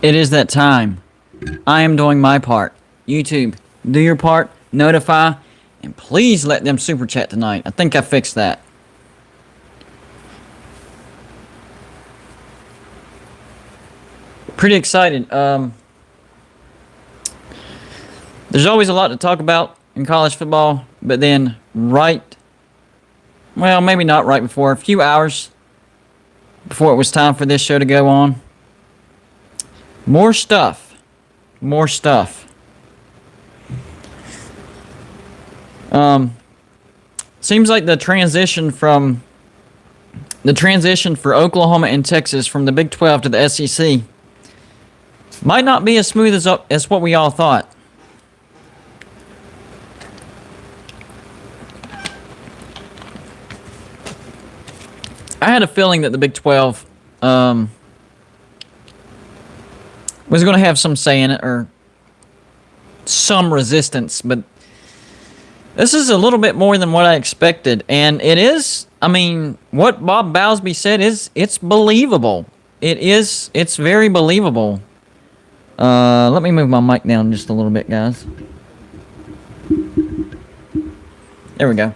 It is that time. I am doing my part. YouTube, do your part, notify, and please let them super chat tonight. I think I fixed that. Pretty excited. There's always a lot to talk about in college football, but then well, maybe not right before, a few hours before it was time for this show to go on, more stuff. Seems like the transition for Oklahoma and Texas from the Big 12 to the SEC might not be as smooth as what we all thought. I had a feeling that the Big 12 was going to have some say in it, or some resistance, but this is a little bit more than what I expected, and it is, I mean, what Bob Bowsby said it's believable. It's very believable. Let me move my mic down just a little bit, guys. There we go.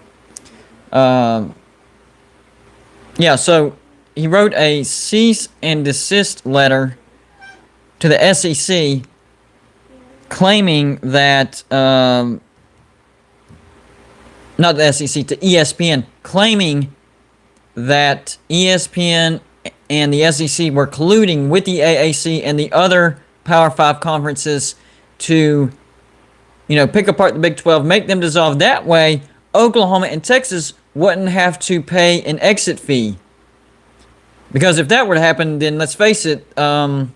Yeah, so he wrote a cease and desist letter to the SEC claiming that, not the SEC, to ESPN, claiming that ESPN and the SEC were colluding with the AAC and the other Power 5 conferences to, pick apart the Big 12, make them dissolve. That way, Oklahoma and Texas wouldn't have to pay an exit fee. Because if that were to happen, then let's face it, don't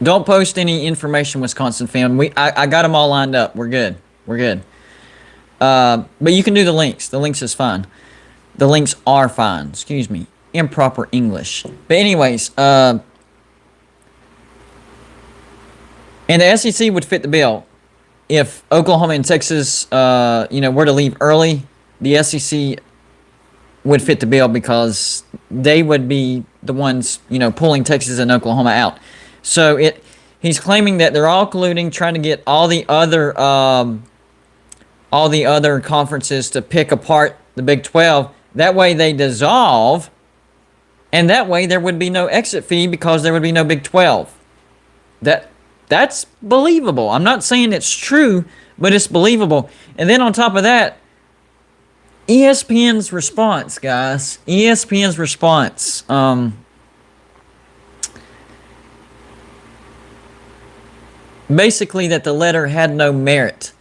post any information, Wisconsin fan. I got them all lined up. We're good. But you can do the links. The links is fine. The links are fine. Excuse me. Improper English. But anyways, and the SEC would fit the bill. If Oklahoma and Texas, were to leave early, the SEC would fit the bill because they would be the ones, pulling Texas and Oklahoma out. So he's claiming that they're all colluding, trying to get all the other conferences to pick apart the Big 12. That way they dissolve, and that way there would be no exit fee because there would be no Big 12. That's believable. I'm not saying it's true, but it's believable. And then on top of that, ESPN's response, guys. ESPN's response. Basically that the letter had no merit.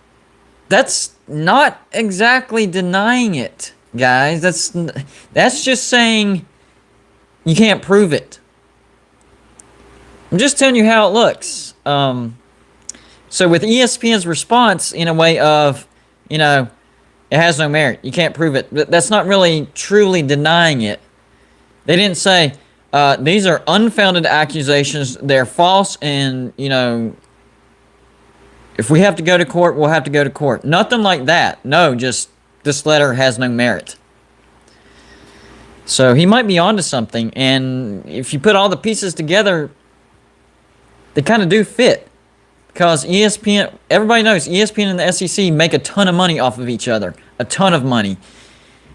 That's not exactly denying it, guys. That's just saying you can't prove it. I'm just telling you how it looks. So with ESPN's response, in a way of, it has no merit. You can't prove it. That's not really truly denying it. They didn't say, these are unfounded accusations. They're false, and, if we have to go to court, we'll have to go to court. Nothing like that. No, just this letter has no merit. So he might be onto something, and if you put all the pieces together, they kind of do fit. Because ESPN, everybody knows ESPN and the SEC make a ton of money off of each other. A ton of money.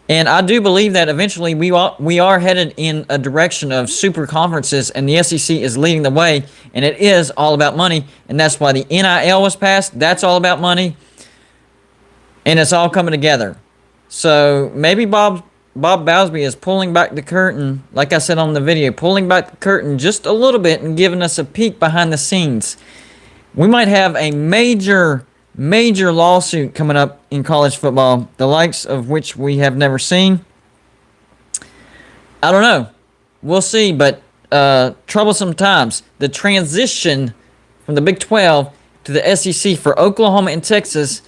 And I do believe that eventually we are headed in a direction of super conferences, and the SEC is leading the way, and it is all about money, and that's why the NIL was passed. That's all about money, and it's all coming together. So maybe Bob Bowsby is pulling back the curtain, like I said on the video, pulling back the curtain just a little bit and giving us a peek behind the scenes. We might have a major lawsuit coming up in college football, the likes of which we have never seen. I don't know. We'll see, but troublesome times. The transition from the Big 12 to the SEC for Oklahoma and Texas,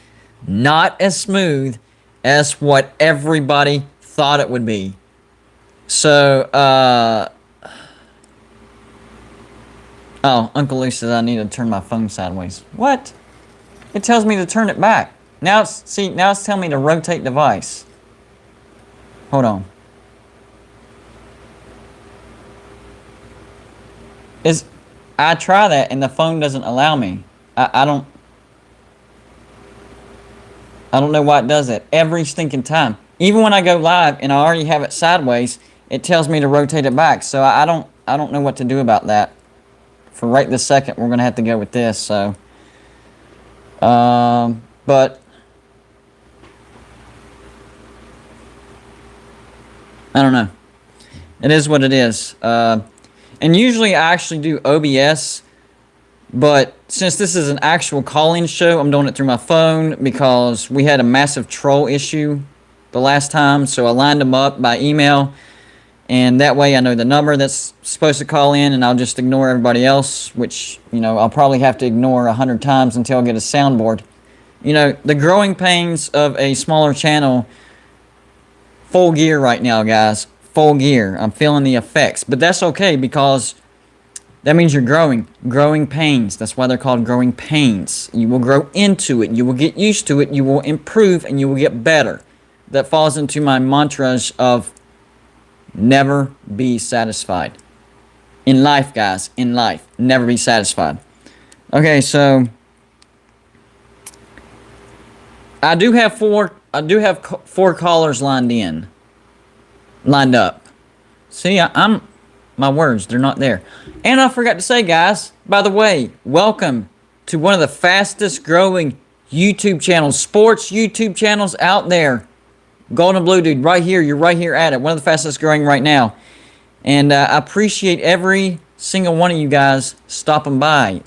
not as smooth as what everybody thought it would be. So, oh, Uncle Lou says I need to turn my phone sideways. What? It tells me to turn it back. Now it's telling me to rotate device. Hold on. Is I try that and the phone doesn't allow me. I don't know why it does that every stinking time. Even when I go live and I already have it sideways, it tells me to rotate it back. So I don't know what to do about that. For right this second, we're gonna have to go with this. So, but I don't know. It is what it is. And usually I actually do OBS, but since this is an actual call-in show, I'm doing it through my phone because we had a massive troll issue the last time. So I lined them up by email, and that way I know the number that's supposed to call in, and I'll just ignore everybody else, which, you know, I'll probably have to ignore 100 times until I get a soundboard. You know, the growing pains of a smaller channel, full gear right now, guys. Full gear. I'm feeling the effects, but that's okay because that means you're growing. Growing pains. That's why they're called growing pains. You will grow into it. You will get used to it. You will improve and you will get better. That falls into my mantras of never be satisfied. In life, guys. In life. Never be satisfied. Okay, so I do have four callers lined up. See, my words, they're not there. And I forgot to say, guys, by the way, welcome to one of the fastest growing YouTube channels, sports YouTube channels out there. Golden Blue Dude, right here, you're right here at it. One of the fastest growing right now. And I appreciate every single one of you guys stopping by,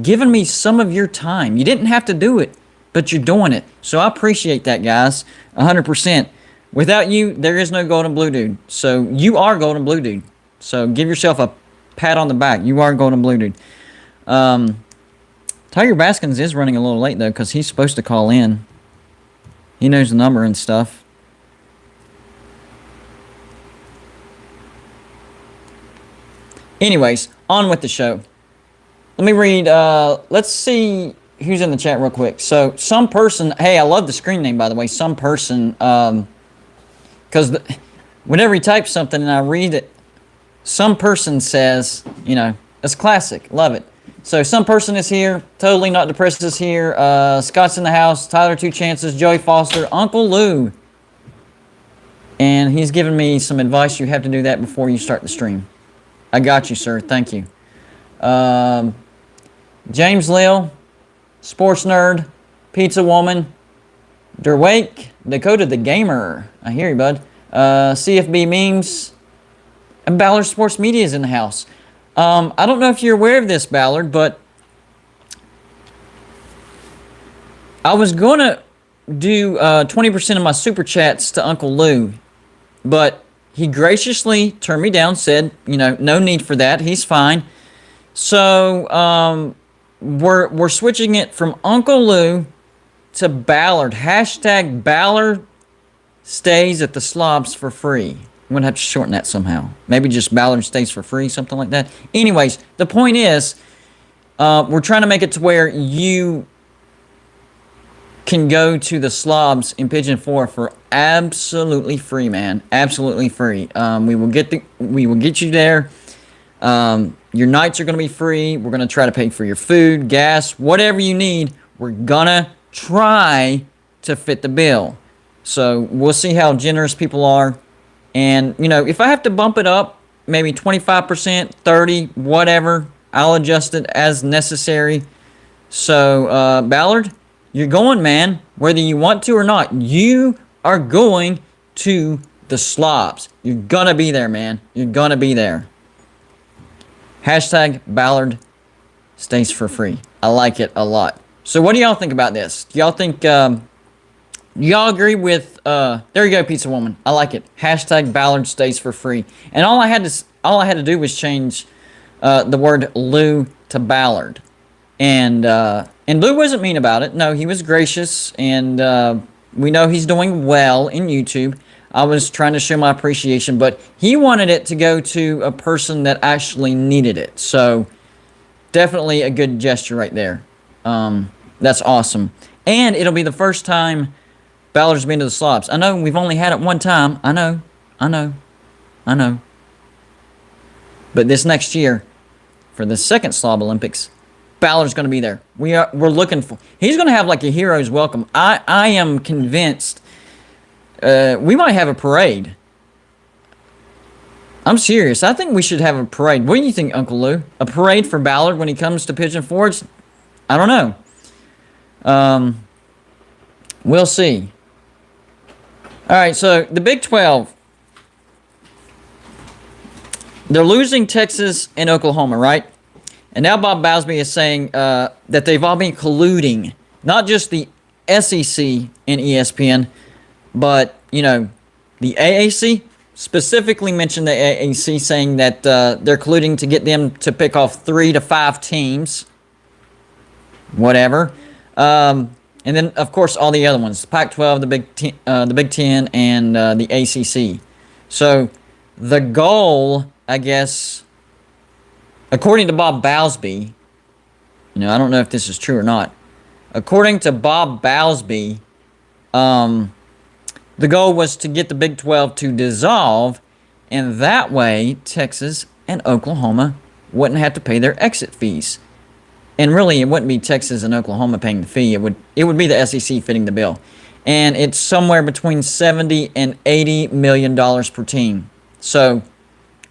giving me some of your time. You didn't have to do it, but you're doing it. So I appreciate that, guys, 100%. Without you, there is no Golden Blue Dude. So you are Golden Blue Dude. So give yourself a pat on the back. You are Golden Blue Dude. Tiger Baskins is running a little late, though, because he's supposed to call in. He knows the number and stuff. Anyways, on with the show. Let me read, let's see who's in the chat real quick. So, some person, hey, I love the screen name, by the way. Some person, because whenever you type something and I read it, some person says, you know, it's classic. Love it. So, some person is here. Totally Not Depressed is here. Scott's in the house. Tyler Two Chances. Joey Foster. Uncle Lou. And he's giving me some advice. You have to do that before you start the stream. I got you, sir. Thank you. James Lil. Sports Nerd. Pizza Woman. Derwake. Dakota the Gamer. I hear you, bud. CFB Memes. And Ballard Sports Media is in the house. I don't know if you're aware of this, Ballard, but I was going to do 20% of my super chats to Uncle Lou, but he graciously turned me down, said, you know, no need for that. He's fine. So we're switching it from Uncle Lou to Ballard. Hashtag Ballard stays at the slobs for free. I'm going to have to shorten that somehow. Maybe just Ballard stays for free, something like that. Anyways, the point is, we're trying to make it to where you can go to the slobs in Pigeon 4 for absolutely free, man. Absolutely free. We will get you there. Your nights are going to be free. We're going to try to pay for your food, gas, whatever you need. We're going to try to fit the bill. So we'll see how generous people are. And, you know, if I have to bump it up, maybe 25%, 30, whatever, I'll adjust it as necessary. So, Ballard, you're going, man. Whether you want to or not, you are going to the slobs. You're going to be there, man. You're going to be there. Hashtag Ballard stays for free. I like it a lot. So what do y'all think about this? Do y'all think... y'all agree with, there you go, Pizza Woman. I like it. Hashtag Ballard stays for free. And all I had to do was change the word Lou to Ballard. And Lou wasn't mean about it. No, he was gracious. And we know he's doing well in YouTube. I was trying to show my appreciation. But he wanted it to go to a person that actually needed it. So definitely a good gesture right there. That's awesome. And it'll be the first time Ballard's been to the slobs. I know we've only had it one time. I know. But this next year, for the second Slob Olympics, Balor's going to be there. We're looking for. He's going to have like a hero's welcome. I am convinced. We might have a parade. I'm serious. I think we should have a parade. What do you think, Uncle Lou? A parade for Balor when he comes to Pigeon Forge? I don't know. We'll see. All right, so the Big 12. They're losing Texas and Oklahoma, right? And now Bob Bowsby is saying that they've all been colluding. Not just the SEC and ESPN, but, you know, the AAC. Specifically mentioned the AAC, saying that they're colluding to get them to pick off 3 to 5 teams. Whatever. And then, of course, all the other ones. Pac-12, the Big Ten, and the ACC. So, the goal, I guess, according to Bob Bowsby, you know, I don't know if this is true or not. According to Bob Bowsby, the goal was to get the Big 12 to dissolve, and that way Texas and Oklahoma wouldn't have to pay their exit fees. And really, it wouldn't be Texas and Oklahoma paying the fee. It would be the SEC fitting the bill. And it's somewhere between $70 and $80 million per team. So,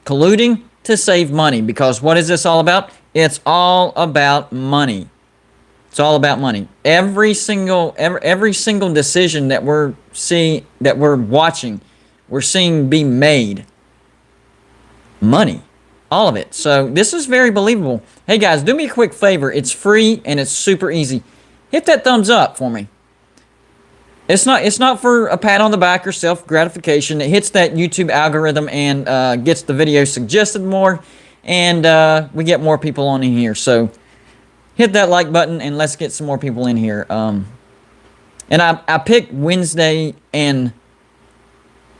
colluding to save money, because what is this all about? It's all about money. It's all about money. Every single decision that we're watching, we're seeing be made. Money. All of it. So this is very believable. Hey guys, do me a quick favor. It's free and it's super easy. Hit that thumbs up for me. It's not for a pat on the back or self-gratification. It hits that YouTube algorithm and gets the video suggested more, and we get more people on in here. So hit that like button and let's get some more people in here. And I picked Wednesday and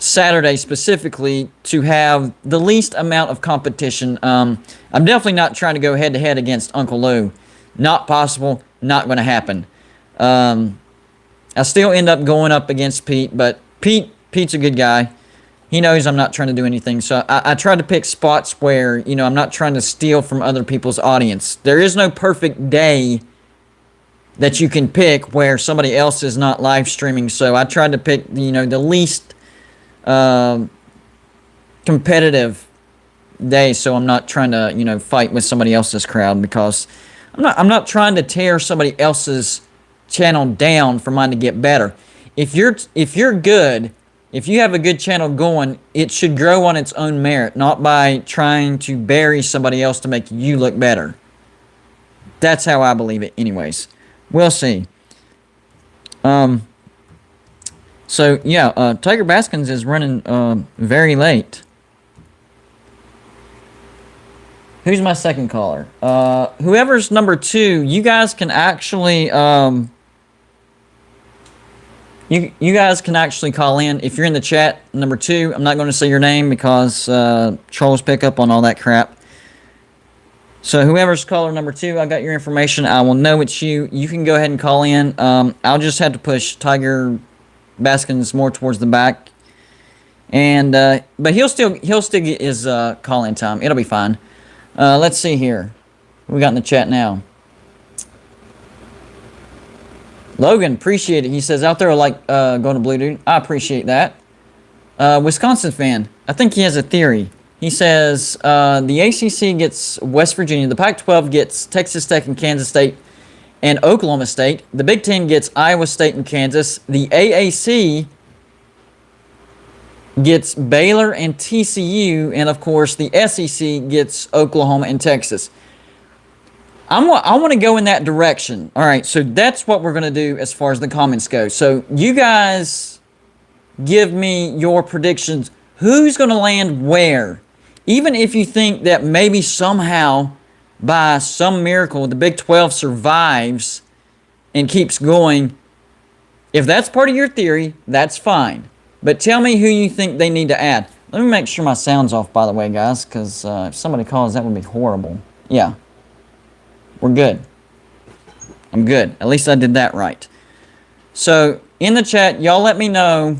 Saturday specifically to have the least amount of competition. I'm definitely not trying to go head-to-head against Uncle Lou. Not possible. Not going to happen. I still end up going up against Pete, but Pete's a good guy. He knows I'm not trying to do anything. So I try to pick spots where, you know, I'm not trying to steal from other people's audience. There is no perfect day that you can pick where somebody else is not live streaming. So I tried to pick, you know, the least competitive day, so I'm not trying to, you know, fight with somebody else's crowd, because I'm not trying to tear somebody else's channel down for mine to get better. If you're good, if you have a good channel going, it should grow on its own merit, not by trying to bury somebody else to make you look better. That's how I believe it anyways. We'll see. So yeah, Tiger Baskins is running very late. Who's my second caller? Whoever's number 2, you guys can actually you guys can actually call in if you're in the chat. Number 2, I'm not going to say your name because trolls pick up on all that crap. So whoever's caller number 2, I got your information. I will know it's you. You can go ahead and call in. I'll just have to push Tiger Baskins more towards the back, and but he'll still get his call-in time. It'll be fine. Let's see here. What we got in the chat now? Logan, appreciate it. He says, out there like going to Blue Dude. I appreciate that. Wisconsin fan. I think he has a theory. He says the ACC gets West Virginia. The Pac-12 gets Texas Tech and Kansas State and Oklahoma State. The Big Ten gets Iowa State and Kansas. The AAC gets Baylor and TCU. And, of course, the SEC gets Oklahoma and Texas. I want to go in that direction. All right, so that's what we're going to do as far as the comments go. So you guys give me your predictions. Who's going to land where? Even if you think that maybe somehow, by some miracle, the Big 12 survives and keeps going, if that's part of your theory, that's fine. But tell me who you think they need to add. Let me make sure my sound's off, by the way, guys, because if somebody calls, that would be horrible. Yeah. We're good. I'm good. At least I did that right. So, in the chat, y'all let me know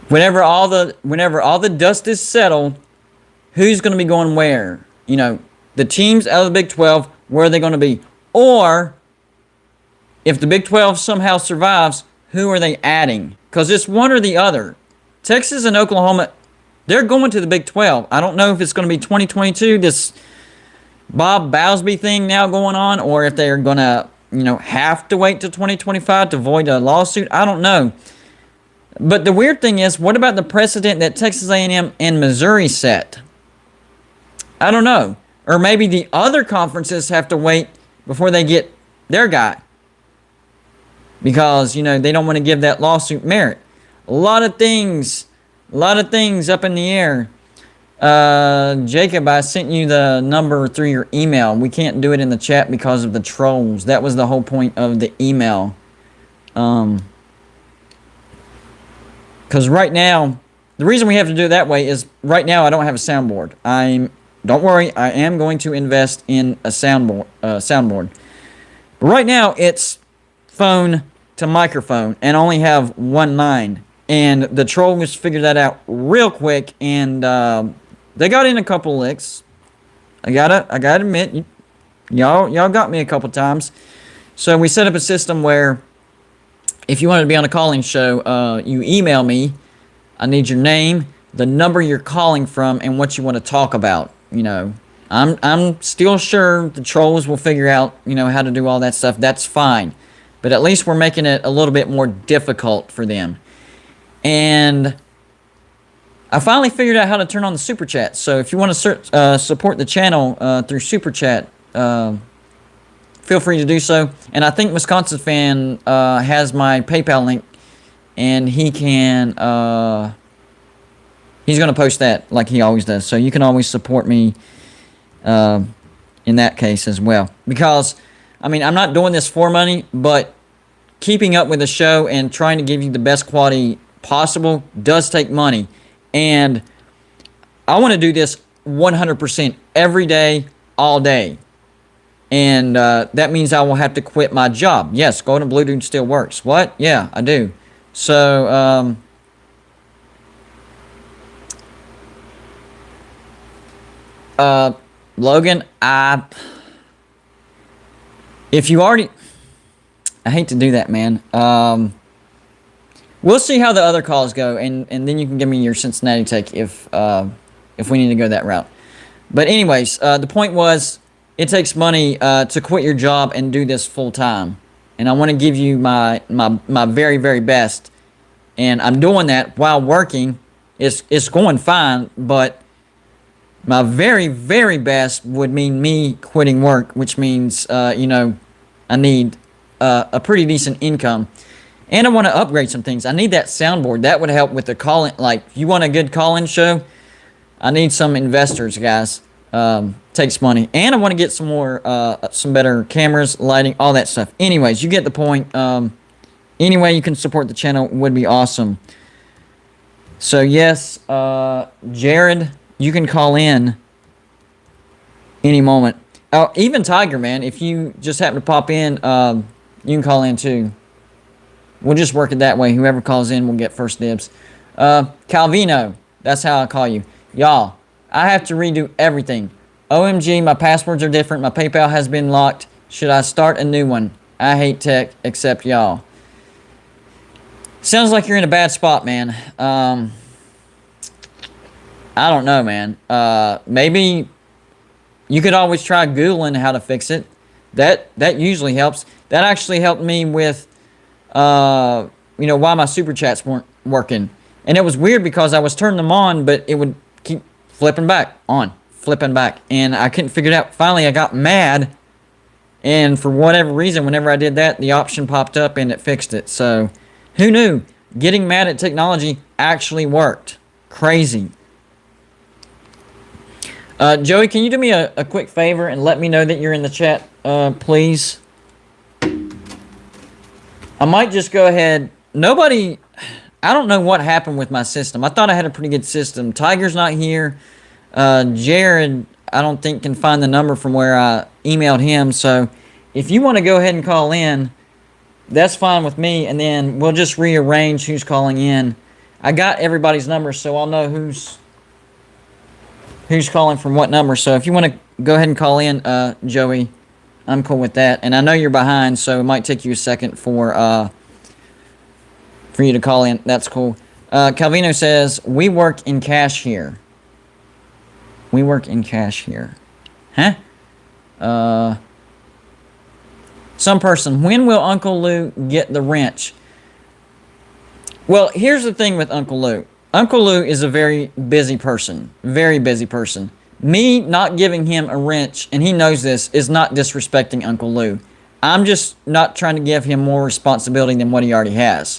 whenever all the dust is settled, who's going to be going where. You know, the teams out of the Big 12, where are they going to be? Or, if the Big 12 somehow survives, who are they adding? Because it's one or the other. Texas and Oklahoma, they're going to the Big 12. I don't know if it's going to be 2022, this Bob Bowsby thing now going on, or if they're going to, have to wait till 2025 to avoid a lawsuit. I don't know. But the weird thing is, what about the precedent that Texas A&M and Missouri set? I don't know. Or maybe the other conferences have to wait before they get their guy. Because, they don't want to give that lawsuit merit. A lot of things up in the air. Jacob, I sent you the number through your email. We can't do it in the chat because of the trolls. That was the whole point of the email. Because right now, the reason we have to do it that way is right now I don't have a soundboard. Don't worry, I am going to invest in a soundboard. But right now, it's phone to microphone and only have one line. And the trolls figured that out real quick, and they got in a couple licks. I gotta admit, y'all got me a couple times. So we set up a system where if you wanted to be on a calling show, you email me. I need your name, the number you're calling from, and what you want to talk about. I'm still sure the trolls will figure out, how to do all that stuff. That's fine. But at least we're making it a little bit more difficult for them. And I finally figured out how to turn on the Super Chat. So if you want to support the channel through Super Chat, feel free to do so. And I think Wisconsin Fan has my PayPal link, and he can he's going to post that like he always does. So you can always support me in that case as well. Because, I'm not doing this for money, but keeping up with the show and trying to give you the best quality possible does take money. And I want to do this 100% every day, all day. And that means I will have to quit my job. Yes, Golden Blue Dude still works. What? Yeah, I do. So, Logan, if you already, I hate to do that, man. We'll see how the other calls go, and then you can give me your Cincinnati take if we need to go that route. But anyways, the point was, it takes money to quit your job and do this full time, and I want to give you my very, very best, and I'm doing that while working. It's going fine, but my very, very best would mean me quitting work, which means I need a pretty decent income. And I want to upgrade some things. I need that soundboard. That would help with the call-in. Like, if you want a good call-in show, I need some investors, guys. Takes money. And I want to get some more, some better cameras, lighting, all that stuff. Anyways, you get the point. Any way you can support the channel would be awesome. So, yes, Jared, you can call in any moment. Oh, even Tiger, man, if you just happen to pop in, you can call in too. We'll just work it that way. Whoever calls in will get first dibs. Calvino, that's how I call you. Y'all, I have to redo everything. OMG, my passwords are different. My PayPal has been locked. Should I start a new one? I hate tech, except y'all. Sounds like you're in a bad spot, man. I don't know, man. Maybe you could always try Googling how to fix it. That usually helps. That actually helped me with why my super chats weren't working. And it was weird because I was turning them on, but it would keep flipping back, on, flipping back. And I couldn't figure it out. Finally, I got mad. And for whatever reason, whenever I did that, the option popped up and it fixed it. So, who knew? Getting mad at technology actually worked. Crazy. Joey, can you do me a quick favor and let me know that you're in the chat, please? I might just go ahead. I don't know what happened with my system. I thought I had a pretty good system. Tiger's not here. Jared, I don't think, can find the number from where I emailed him. So if you want to go ahead and call in, that's fine with me. And then we'll just rearrange who's calling in. I got everybody's numbers, so I'll know who's who's calling from what number. So if you want to go ahead and call in, Joey, I'm cool with that. And I know you're behind, so it might take you a second for you to call in. That's cool. Calvino says, we work in cash here. We work in cash here. Huh? Some person, when will Uncle Lou get the wrench? Well, here's the thing with Uncle Lou. Uncle Lou is a very busy person. Very busy person. Me not giving him a wrench, and he knows this, is not disrespecting Uncle Lou. I'm just not trying to give him more responsibility than what he already has.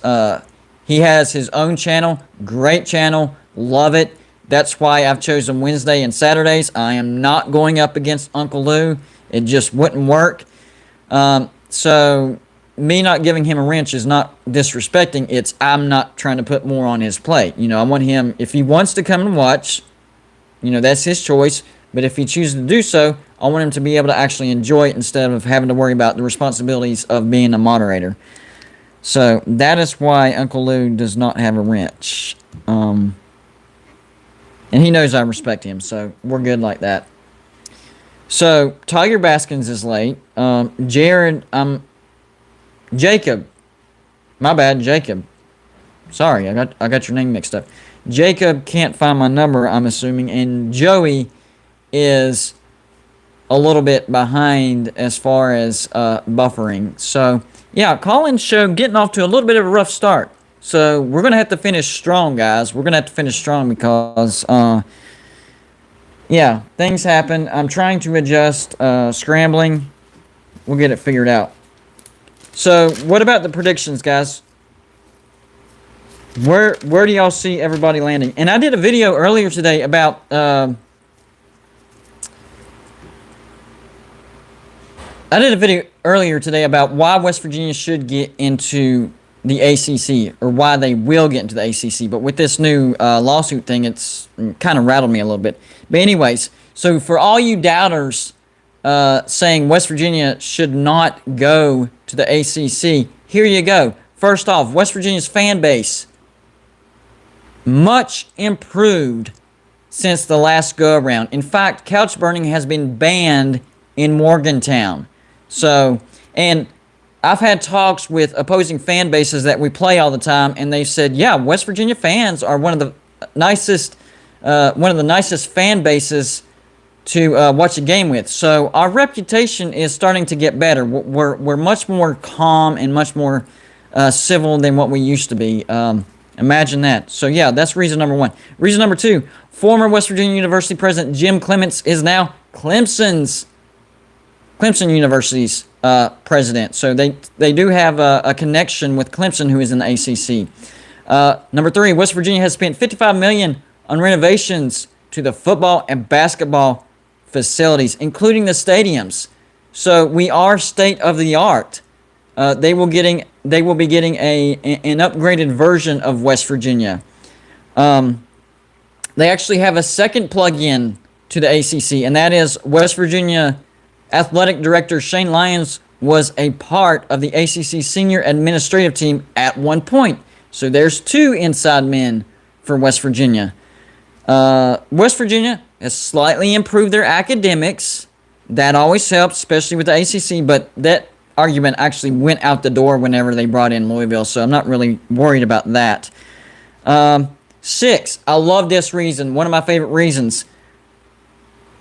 He has his own channel. Great channel. Love it. That's why I've chosen Wednesday and Saturdays. I am not going up against Uncle Lou. It just wouldn't work. So me not giving him a wrench is not disrespecting. It's I'm not trying to put more on his plate. You know, I want him, if he wants to come and watch, you know, that's his choice. But if he chooses to do so, I want him to be able to actually enjoy it instead of having to worry about the responsibilities of being a moderator. So that is why Uncle Lou does not have a wrench. And he knows I respect him, so we're good like that. So Tiger Baskins is late. Jacob. My bad, Jacob. Sorry, I got your name mixed up. Jacob can't find my number, I'm assuming, and Joey is a little bit behind as far as buffering. So yeah, call-in show getting off to a little bit of a rough start. So we're gonna have to finish strong, guys. We're gonna have to finish strong because yeah, things happen. I'm trying to adjust, scrambling. We'll get it figured out. So what about the predictions, guys? Where do y'all see everybody landing? And I did a video earlier today about why West Virginia should get into the ACC, or why they will get into the ACC. But with this new lawsuit thing, it's kind of rattled me a little bit. But anyways, so for all you doubters saying West Virginia should not go to the ACC, here you go. First off, West Virginia's fan base, much improved since the last go-around. In fact, couch burning has been banned in Morgantown. So, and I've had talks with opposing fan bases that we play all the time, and they said, yeah, West Virginia fans are one of the nicest fan bases to watch a game with. So our reputation is starting to get better. We're much more calm and much more civil than what we used to be. Imagine that. So yeah, that's reason number one. Reason number two, former West Virginia University president Jim Clements is now Clemson University's president. So they do have a connection with Clemson, who is in the ACC. Number three, West Virginia has spent $55 million on renovations to the football and basketball facilities, including the stadiums. So we are state of the art. They will be getting an upgraded version of West Virginia. They actually have a second plug-in to the ACC, and that is West Virginia Athletic Director Shane Lyons was a part of the ACC senior administrative team at one point. So there's two inside men for West Virginia. West Virginia has slightly improved their academics. That always helps, especially with the ACC, but that argument actually went out the door whenever they brought in Louisville, so I'm not really worried about that. 6, I love this reason, one of my favorite reasons.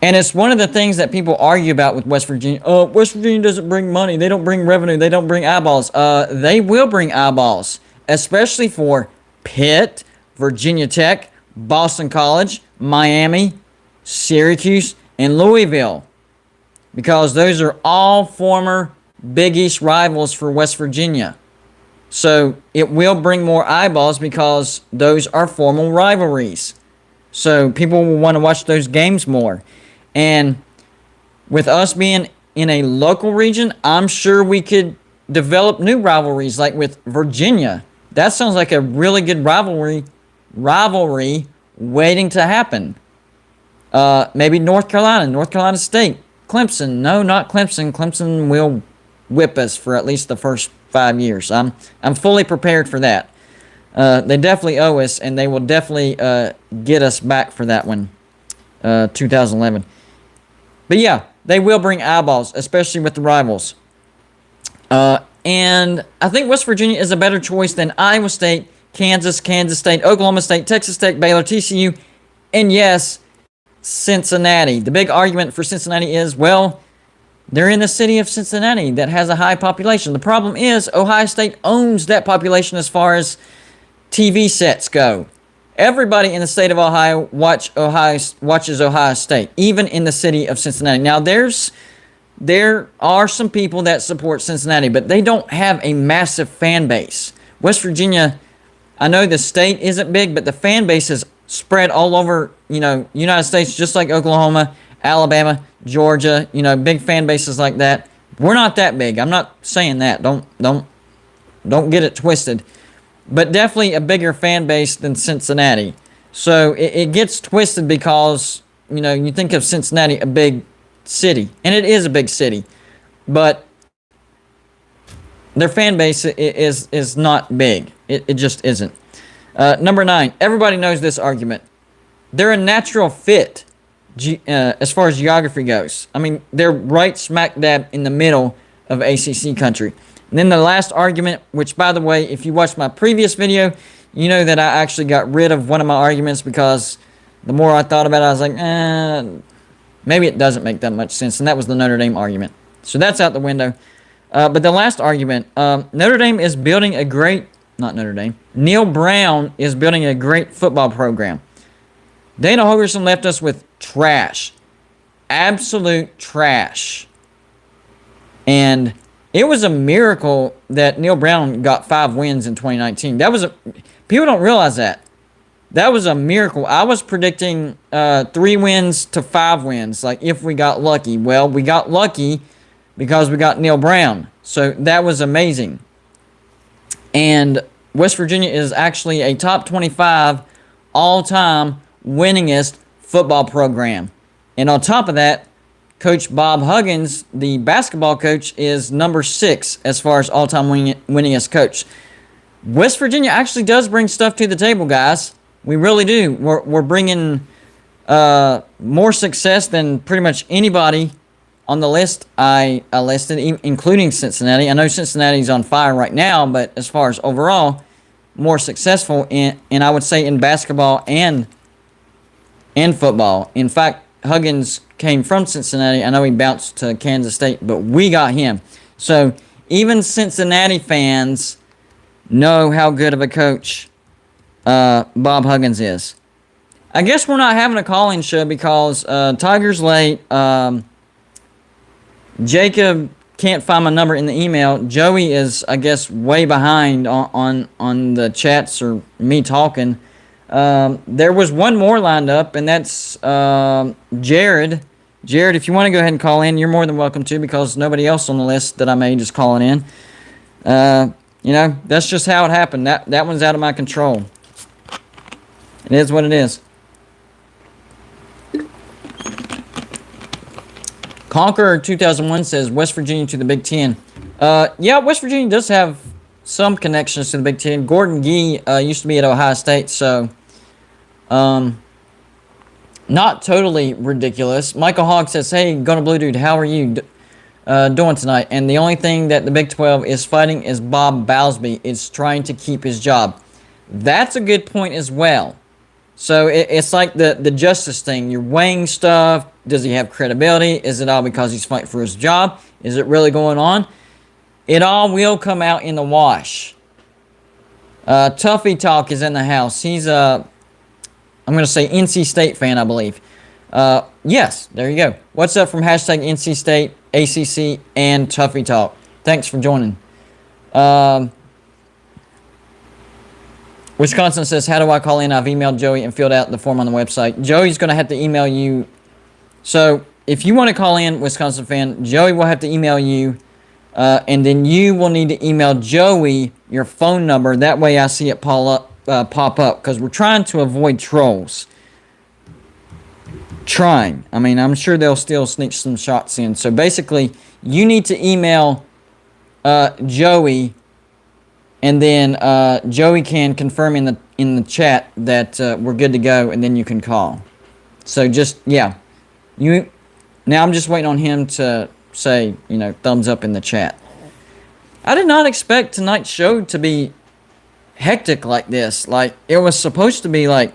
And it's one of the things that people argue about with West Virginia. Oh, West Virginia doesn't bring money. They don't bring revenue. They don't bring eyeballs. They will bring eyeballs, especially for Pitt, Virginia Tech, Boston College, Miami, Syracuse, and Louisville. Because those are all former Big East rivals for West Virginia. So it will bring more eyeballs because those are formal rivalries. So people will want to watch those games more. And with us being in a local region, I'm sure we could develop new rivalries like with Virginia. That sounds like a really good rivalry waiting to happen. Maybe North Carolina State, Clemson. No, not Clemson. Clemson will whip us for at least the first 5 years. I'm fully prepared for that. They definitely owe us, and they will definitely get us back for that one. 2011. But yeah, they will bring eyeballs, especially with the rivals. And I think West Virginia is a better choice than Iowa State, Kansas, Kansas State, Oklahoma State, Texas Tech, Baylor, TCU, and yes, Cincinnati. The big argument for Cincinnati is, well, they're in the city of Cincinnati that has a high population. The problem is Ohio State owns that population as far as TV sets go. Everybody in the state of Ohio watches Ohio State, even in the city of Cincinnati. Now, there are some people that support Cincinnati, but they don't have a massive fan base. West Virginia, I know the state isn't big, but the fan base is spread all over, United States, just like Oklahoma, Alabama, Georgia, big fan bases like that. We're not that big. I'm not saying that. Don't get it twisted. But definitely a bigger fan base than Cincinnati. So it gets twisted because, you think of Cincinnati, a big city. And it is a big city. But their fan base is not big. It just isn't. Number 9. Everybody knows this argument. They're a natural fit as far as geography goes. I mean, they're right smack dab in the middle of ACC country. And then the last argument, which, by the way, if you watched my previous video, you know that I actually got rid of one of my arguments because the more I thought about it, I was like, maybe it doesn't make that much sense. And that was the Notre Dame argument. So that's out the window. But the last argument, Notre Dame is building a great, not Notre Dame, Neil Brown is building a great football program. Dana Holgorsen left us with trash. Absolute trash. And it was a miracle that Neil Brown got 5 wins in 2019. People don't realize that. That was a miracle. I was predicting 3 wins to 5 wins, like if we got lucky. Well, we got lucky because we got Neil Brown. So that was amazing. And West Virginia is actually a top 25 all-time winningest football program. And on top of that, Coach Bob Huggins, the basketball coach, is number 6 as far as all-time winningest coach. West Virginia actually does bring stuff to the table, guys. We really do. We're bringing more success than pretty much anybody on the list I listed, including Cincinnati. I know Cincinnati's on fire right now, but as far as overall, more successful and I would say in basketball and football. In fact, Huggins came from Cincinnati. I know he bounced to Kansas State, but we got him. So even Cincinnati fans know how good of a coach Bob Huggins is. I guess we're not having a call-in show because Tiger's late. Jacob can't find my number in the email. Joey is, I guess, way behind on the chats or me talking. There was one more lined up, and that's Jared. Jared, if you want to go ahead and call in, you're more than welcome to because nobody else on the list that I made is calling in. That's just how it happened. That one's out of my control. It is what it is. Conqueror 2001 says West Virginia to the Big Ten. Yeah, West Virginia does have some connections to the Big Ten. Gordon Gee used to be at Ohio State, so not totally ridiculous. Michael Hogg says, hey, Gonna Blue Dude, how are you doing tonight? And the only thing that the Big 12 is fighting is Bob Bowlesby is trying to keep his job. That's a good point as well. So it's like the justice thing. You're weighing stuff. Does he have credibility? Is it all because he's fighting for his job? Is it really going on? It all will come out in the wash. Tuffy Talk is in the house. He's I'm going to say NC State fan, I believe. Yes, there you go. What's up from hashtag NC State, ACC, and Tuffy Talk. Thanks for joining. Wisconsin says, how do I call in? I've emailed Joey and filled out the form on the website. Joey's going to have to email you. So if you want to call in, Wisconsin fan, Joey will have to email you. And then you will need to email Joey your phone number. That way I see it pop up. Because we're trying to avoid trolls. Trying. I mean, I'm sure they'll still sneak some shots in. So basically, you need to email Joey. And then Joey can confirm in the chat that we're good to go. And then you can call. So just yeah, you. Now I'm just waiting on him to say thumbs up in the chat. I did not expect tonight's show to be hectic like this. Like it was supposed to be like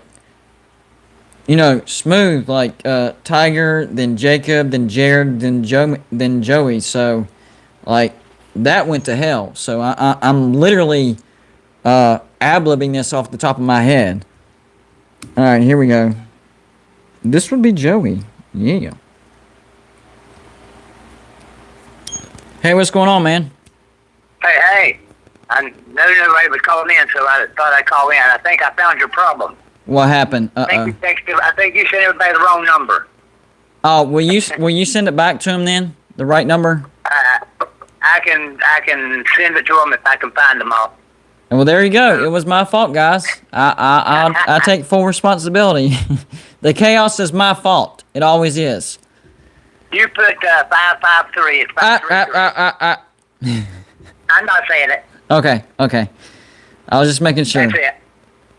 smooth, like Tiger, then Jacob, then Jared, then Joey. So like that went to hell. So I'm literally ad-libbing this off the top of my head. All right, here we go. This would be Joey. Yeah. Hey, what's going on, man? Hey. I know nobody was calling in, so I thought I'd call in. I think I found your problem. What happened? I think you sent everybody the wrong number. Oh, will you send it back to him then? The right number? I can send it to them if I can find them all. Well, there you go. It was my fault, guys. I take full responsibility. The chaos is my fault. It always is. You put 553. It's 533. I'm not saying it. Okay. I was just making sure. That's it.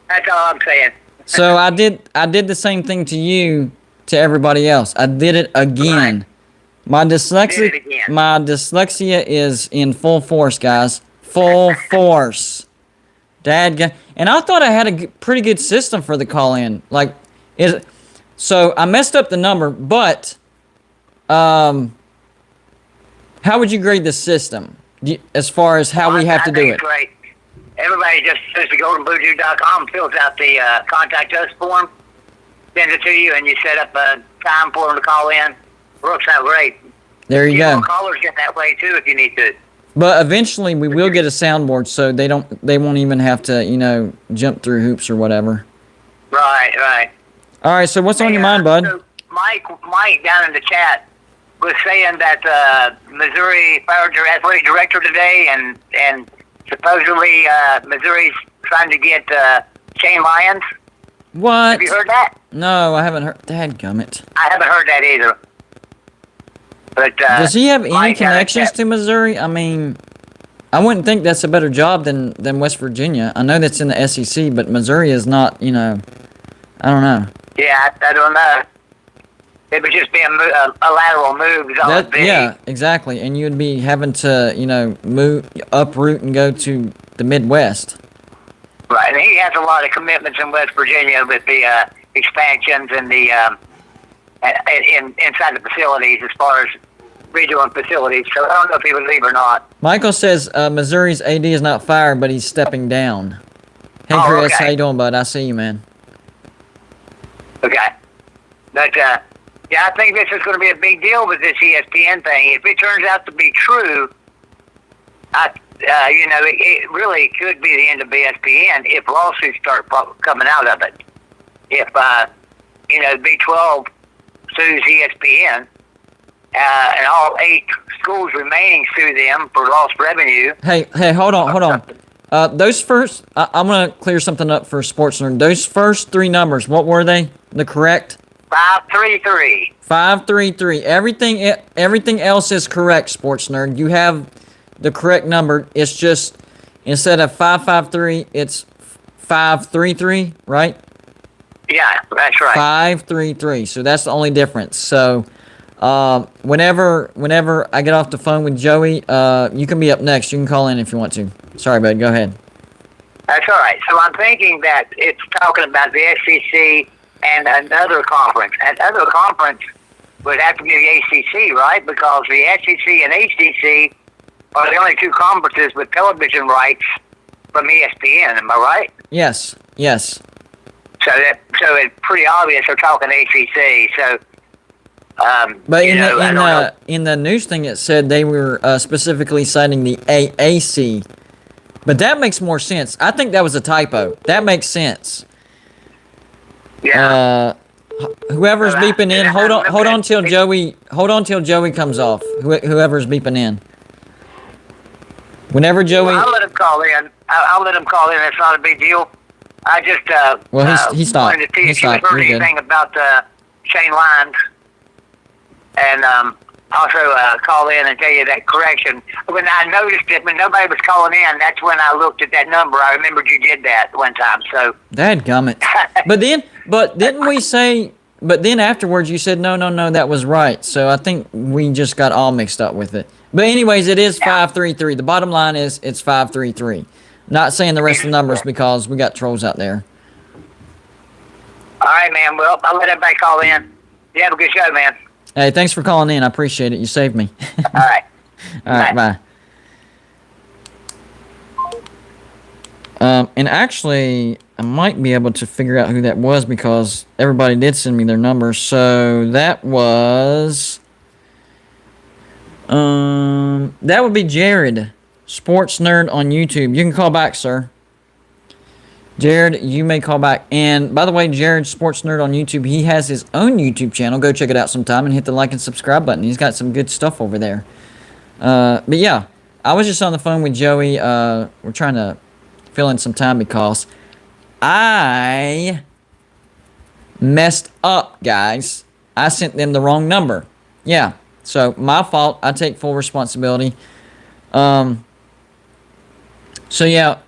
That's all I'm saying. So I did the same thing to you, to everybody else. I did it again. Right. My dyslexia is in full force, guys. Full force. And I thought I had a pretty good system for the call-in. So I messed up the number, but how would you grade the system as far as how we have to do it? Great. Everybody just goes to goldenbluejuice.com, fills out the contact us form, sends it to you, and you set up a time for them to call in. Works out great. There you go. Callers get that way too if you need to. But eventually we will get a soundboard, so they won't even have to jump through hoops or whatever. Right. All right. So what's on your mind, bud? So Mike down in the chat was saying that Missouri fired their athletic director today, and supposedly Missouri's trying to get Shane Lyons. What? Have you heard that? No, I haven't heard. Dadgummit. I haven't heard that either. But does he have any Mike connections to Missouri? I mean, I wouldn't think that's a better job than West Virginia. I know that's in the SEC, but Missouri is not. I don't know. Yeah, I don't know. It would just be a lateral move. Yeah, exactly. And you'd be having to, move, uproot and go to the Midwest. Right, and he has a lot of commitments in West Virginia with the expansions and the inside the facilities as far as redoing facilities. So I don't know if he would leave or not. Michael says Missouri's AD is not fired, but he's stepping down. Hey, Chris, okay. How you doing, bud? I see you, man. Okay. But, yeah, I think this is going to be a big deal with this ESPN thing. If it turns out to be true, it really could be the end of ESPN if lawsuits start coming out of it. If, B12 sues ESPN, and all 8 schools remaining sue them for lost revenue. Hey, hold on. Those first, I'm going to clear something up for Sports Nerd. Those first 3 numbers, what were they? The correct? 533. 533. Everything else is correct, Sports Nerd. You have the correct number. It's just, instead of 553, it's 533, right? Yeah, that's right. 533. So that's the only difference. So whenever I get off the phone with Joey, you can be up next. You can call in if you want to. Sorry, bud. Go ahead. That's all right. So I'm thinking that it's talking about the SEC and another conference. Another conference would have to be the ACC, right? Because the SEC and ACC are the only 2 conferences with television rights from ESPN. Am I right? Yes. So it's pretty obvious they're talking ACC. So, but in the news thing, it said they were specifically citing the AAC. But that makes more sense. I think that was a typo. That makes sense. Yeah. Whoever's beeping in, hold on till Joey comes off. Whoever's beeping in. Whenever Joey. Well, I'll let him call in. It's not a big deal. I just he stopped. wanted to see if you stopped. heard anything about Shane Lyons, and also call in and tell you that correction. When I noticed it, when nobody was calling in, that's when I looked at that number. I remembered you did that one time. So dadgummit. But didn't we say but then afterwards you said no, that was right. So I think we just got all mixed up with it. But anyways, it is 533. The bottom line is it's 533. Not saying the rest of the numbers because we got trolls out there. All right, man. Well, I'll let everybody call in. You have a good show, man. Hey, thanks for calling in. I appreciate it. You saved me. All right. All right, bye. And actually, I might be able to figure out who that was because everybody did send me their numbers. So that was... that would be Jared, Sports Nerd on YouTube. You can call back, sir. Jared, you may call back. And by the way, Jared, Sports Nerd on YouTube, he has his own YouTube channel. Go check it out sometime and hit the like and subscribe button. He's got some good stuff over there. But yeah, I was just on the phone with Joey. We're trying to fill in some time because I messed up, guys. I sent them the wrong number. Yeah, so my fault. I take full responsibility. So yeah,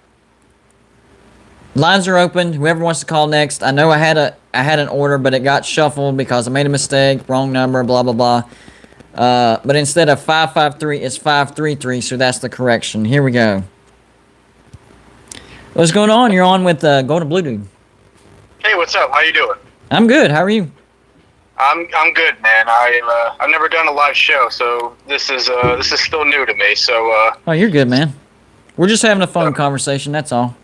lines are open. Whoever wants to call next. I know I had an order, but it got shuffled because I made a mistake. Wrong number. Blah blah blah. But instead of 553, it's 533. So that's the correction. Here we go. What's going on? You're on with Golden Blue Dude. Hey, what's up? How you doing? I'm good. How are you? I'm good, man. I've never done a live show, so this is still new to me. So Oh, you're good, man. We're just having a phone conversation. That's all.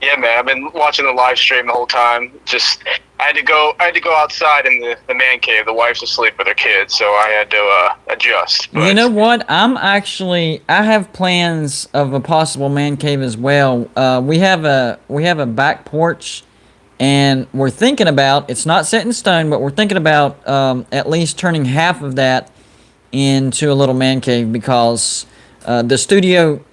yeah, man. I've been watching the live stream the whole time. Just I had to go outside in the man cave. The wife's asleep with her kids, so I had to adjust. But You know what? I have plans of a possible man cave as well. We have a back porch, and we're thinking about, it's not set in stone, but we're thinking about at least turning half of that into a little man cave because the studio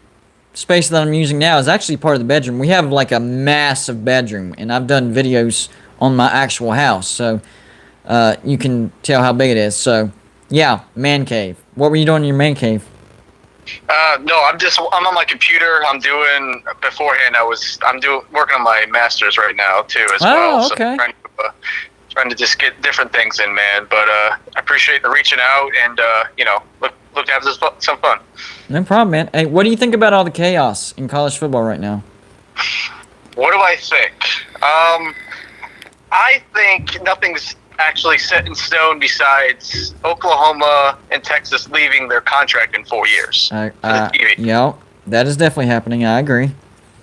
space that I'm using now is actually part of the bedroom. We have like a massive bedroom, and I've done videos on my actual house, so you can tell how big it is. So yeah, man cave. What were you doing in your man cave? no, I'm on my computer. I'm doing beforehand. I'm working on my master's right now too as well. Oh, okay. So trying to just get different things in, man. But I appreciate the reaching out and look to have some fun. No problem, man. Hey, what do you think about all the chaos in college football right now? What do I think? I think nothing's actually set in stone besides Oklahoma and Texas leaving their contract in 4 years. Yeah, that is definitely happening. I agree.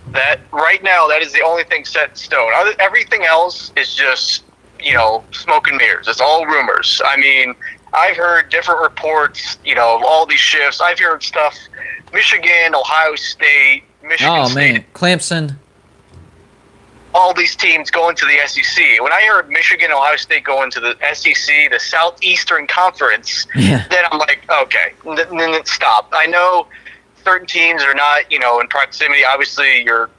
That right now, that is the only thing set in stone. Everything else is just, smoke and mirrors. It's all rumors. I mean, I've heard different reports, all these shifts. I've heard stuff, Michigan, Ohio State, Michigan State. Man, Clemson. All these teams going to the SEC. When I heard Michigan, Ohio State going to the SEC, the Southeastern Conference, Yeah. then I'm like, okay, then stop. I know certain teams are not, in proximity. Obviously, you're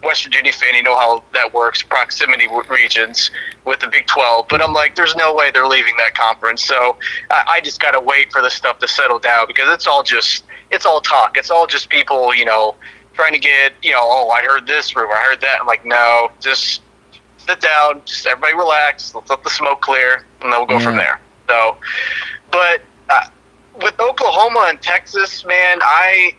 West Virginia fan, you know how that works, proximity regions with the Big 12. But I'm like, there's no way they're leaving that conference. So I just got to wait for this stuff to settle down because it's all talk. It's all just people, trying to get, I heard this rumor, I heard that. I'm like, no, just sit down, just everybody relax, let's let the smoke clear, and then we'll go from there. So, but with Oklahoma and Texas, man, I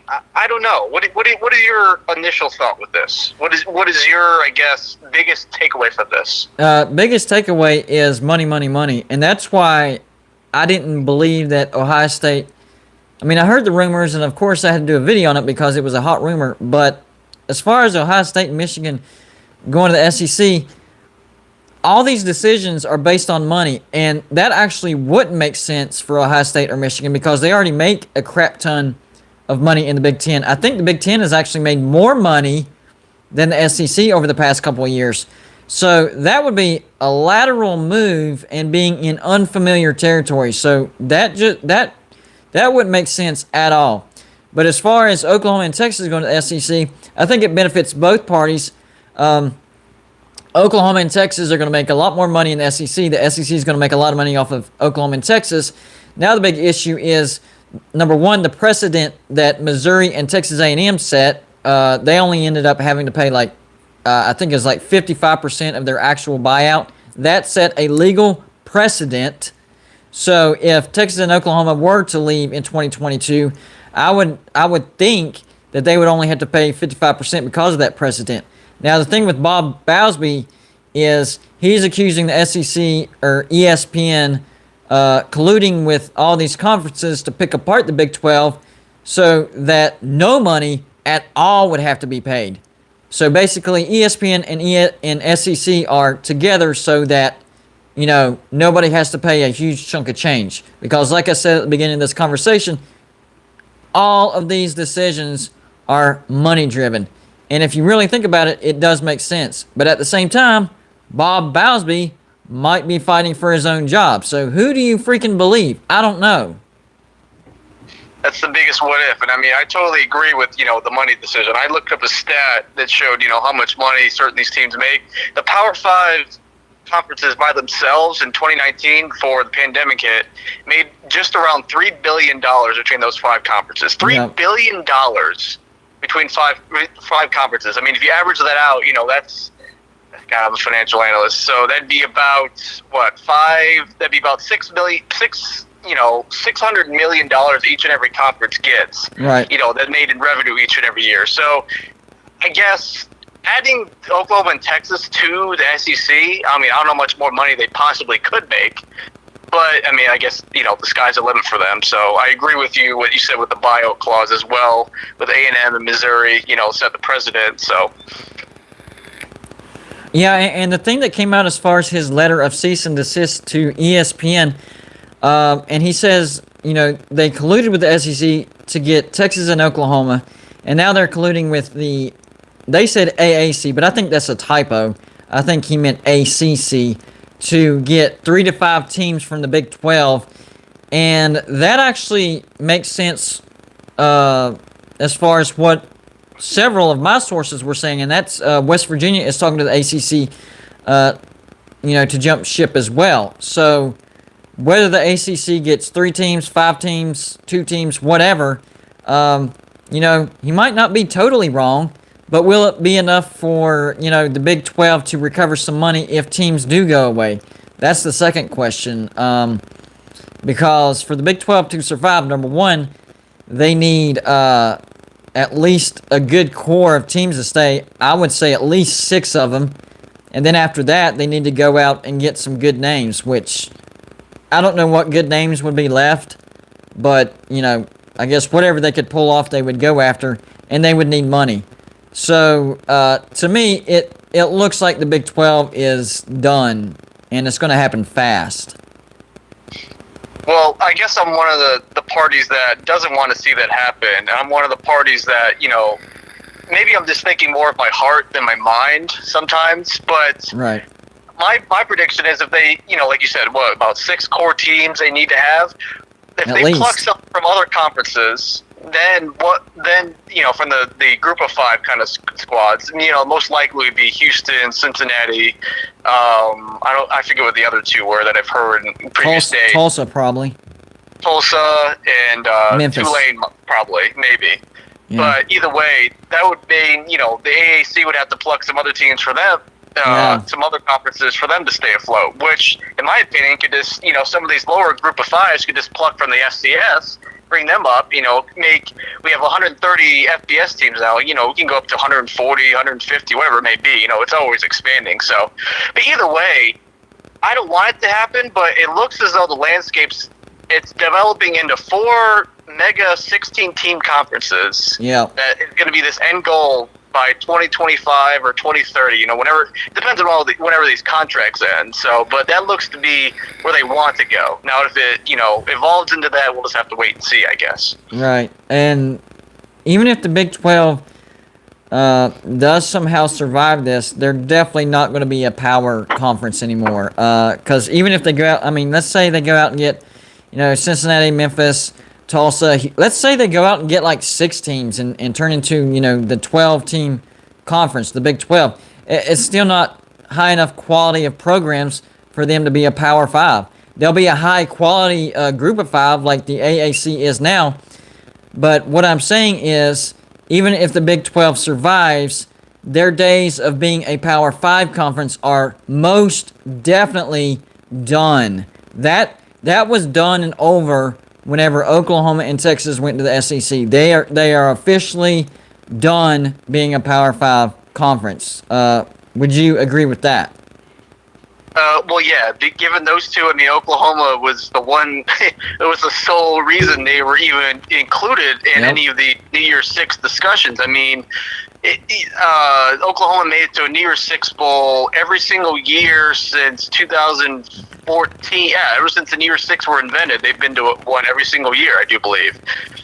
don't know. What is your initial thought with this? What is your, I guess, biggest takeaway from this? Biggest takeaway is money, money, money. And that's why I didn't believe that Ohio State... I mean, I heard the rumors, and of course I had to do a video on it because it was a hot rumor. But as far as Ohio State and Michigan going to the SEC, all these decisions are based on money. And that actually wouldn't make sense for Ohio State or Michigan because they already make a crap ton of money in the Big Ten. I think the Big Ten has actually made more money than the SEC over the past couple of years. So that would be a lateral move and being in unfamiliar territory. So that wouldn't make sense at all. But as far as Oklahoma and Texas going to the SEC, I think it benefits both parties. Oklahoma and Texas are going to make a lot more money in the SEC. The SEC is going to make a lot of money off of Oklahoma and Texas. Now the big issue is, number one, the precedent that Missouri and Texas A&M set. They only ended up having to pay I think it was 55% of their actual buyout. That set a legal precedent. So if Texas and Oklahoma were to leave in 2022, I would think that they would only have to pay 55% because of that precedent. Now the thing with Bob Bowsby is he's accusing the SEC or ESPN colluding with all these conferences to pick apart the Big 12 so that no money at all would have to be paid. So basically ESPN and SEC are together so that nobody has to pay a huge chunk of change. Because like I said at the beginning of this conversation, all of these decisions are money driven. And if you really think about it, it does make sense. But at the same time, Bob Bowsby might be fighting for his own job. So who do you freaking believe? I don't know. That's the biggest what if. And I mean, I totally agree with, the money decision. I looked up a stat that showed, how much money certain these teams make. The Power 5 conferences by themselves in 2019 before the pandemic hit made just around $3 billion between those 5 conferences. $3 billion between five conferences. I mean, if you average that out, that's God, I'm a financial analyst, so that'd be about that'd be about $600 million each and every conference gets. Right. That made in revenue each and every year. So I guess adding Oklahoma and Texas to the SEC, I mean, I don't know how much more money they possibly could make, but I mean, I guess, the sky's the limit for them. So I agree with you, what you said with the buyout clause as well, with A&M and Missouri, set the precedent. So. Yeah, and the thing that came out as far as his letter of cease and desist to ESPN, and he says, they colluded with the SEC to get Texas and Oklahoma, and now they're colluding with they said AAC, but I think that's a typo. I think he meant ACC, to get 3 to 5 teams from the Big 12, and that actually makes sense as far as what several of my sources were saying, and that's West Virginia is talking to the ACC, to jump ship as well. So whether the ACC gets 3 teams, 5 teams, 2 teams, whatever, he might not be totally wrong, but will it be enough for, the Big 12 to recover some money if teams do go away? That's the second question. Because for the Big 12 to survive, number one, they need at least a good core of teams to stay. I would say at least 6 of them. And then after that, they need to go out and get some good names, which I don't know what good names would be left. But, I guess whatever they could pull off, they would go after, and they would need money. So, to me, it looks like the Big 12 is done, and it's going to happen fast. Well, I guess I'm one of the parties that doesn't want to see that happen. I'm one of the parties that, maybe I'm just thinking more of my heart than my mind sometimes. But right. My prediction is if they, like you said, about 6 core teams they need to have. If At they least. pluck some from other conferences, then from the group of 5 kind of squads, most likely would be Houston, Cincinnati. I forget what the other 2 were that I've heard in previous days. Tulsa, probably. Tulsa and Memphis. Tulane, probably, maybe. Yeah. But either way, that would mean, the AAC would have to pluck some other teams for them, some other conferences for them to stay afloat, which, in my opinion, could just, some of these lower group of 5s could just pluck from the FCS, bring them up, we have 130 FBS teams now, we can go up to 140, 150, whatever it may be, it's always expanding. So, but either way, I don't want it to happen, but it looks as though the landscape's, it's developing into 4 mega 16-team conferences. Yeah. That is going to be this end goal by 2025 or 2030, whenever, depends on whenever these contracts end. So, but that looks to be where they want to go. Now, if it, evolves into that, we'll just have to wait and see, I guess. Right. And even if the Big 12 does somehow survive this, they're definitely not going to be a power conference anymore. Because even if they go out, let's say they go out and get, Cincinnati, Memphis, Tulsa. Let's say they go out and get like 6 teams and turn into, the 12-team conference, the Big 12. It's still not high enough quality of programs for them to be a Power 5. They'll be a high-quality group of 5 like the AAC is now. But what I'm saying is, even if the Big 12 survives, their days of being a Power 5 conference are most definitely done. That was done and over whenever Oklahoma and Texas went to the SEC. They are officially done being a Power 5 conference. Would you agree with that? Well, yeah. Given those two, I mean, Oklahoma was the one. It was the sole reason they were even included in any of the New Year's Six discussions. I mean, Oklahoma made it to a New Year's Six bowl every single year since 2014. Yeah, ever since the New Year's Six were invented, they've been to one every single year, I do believe.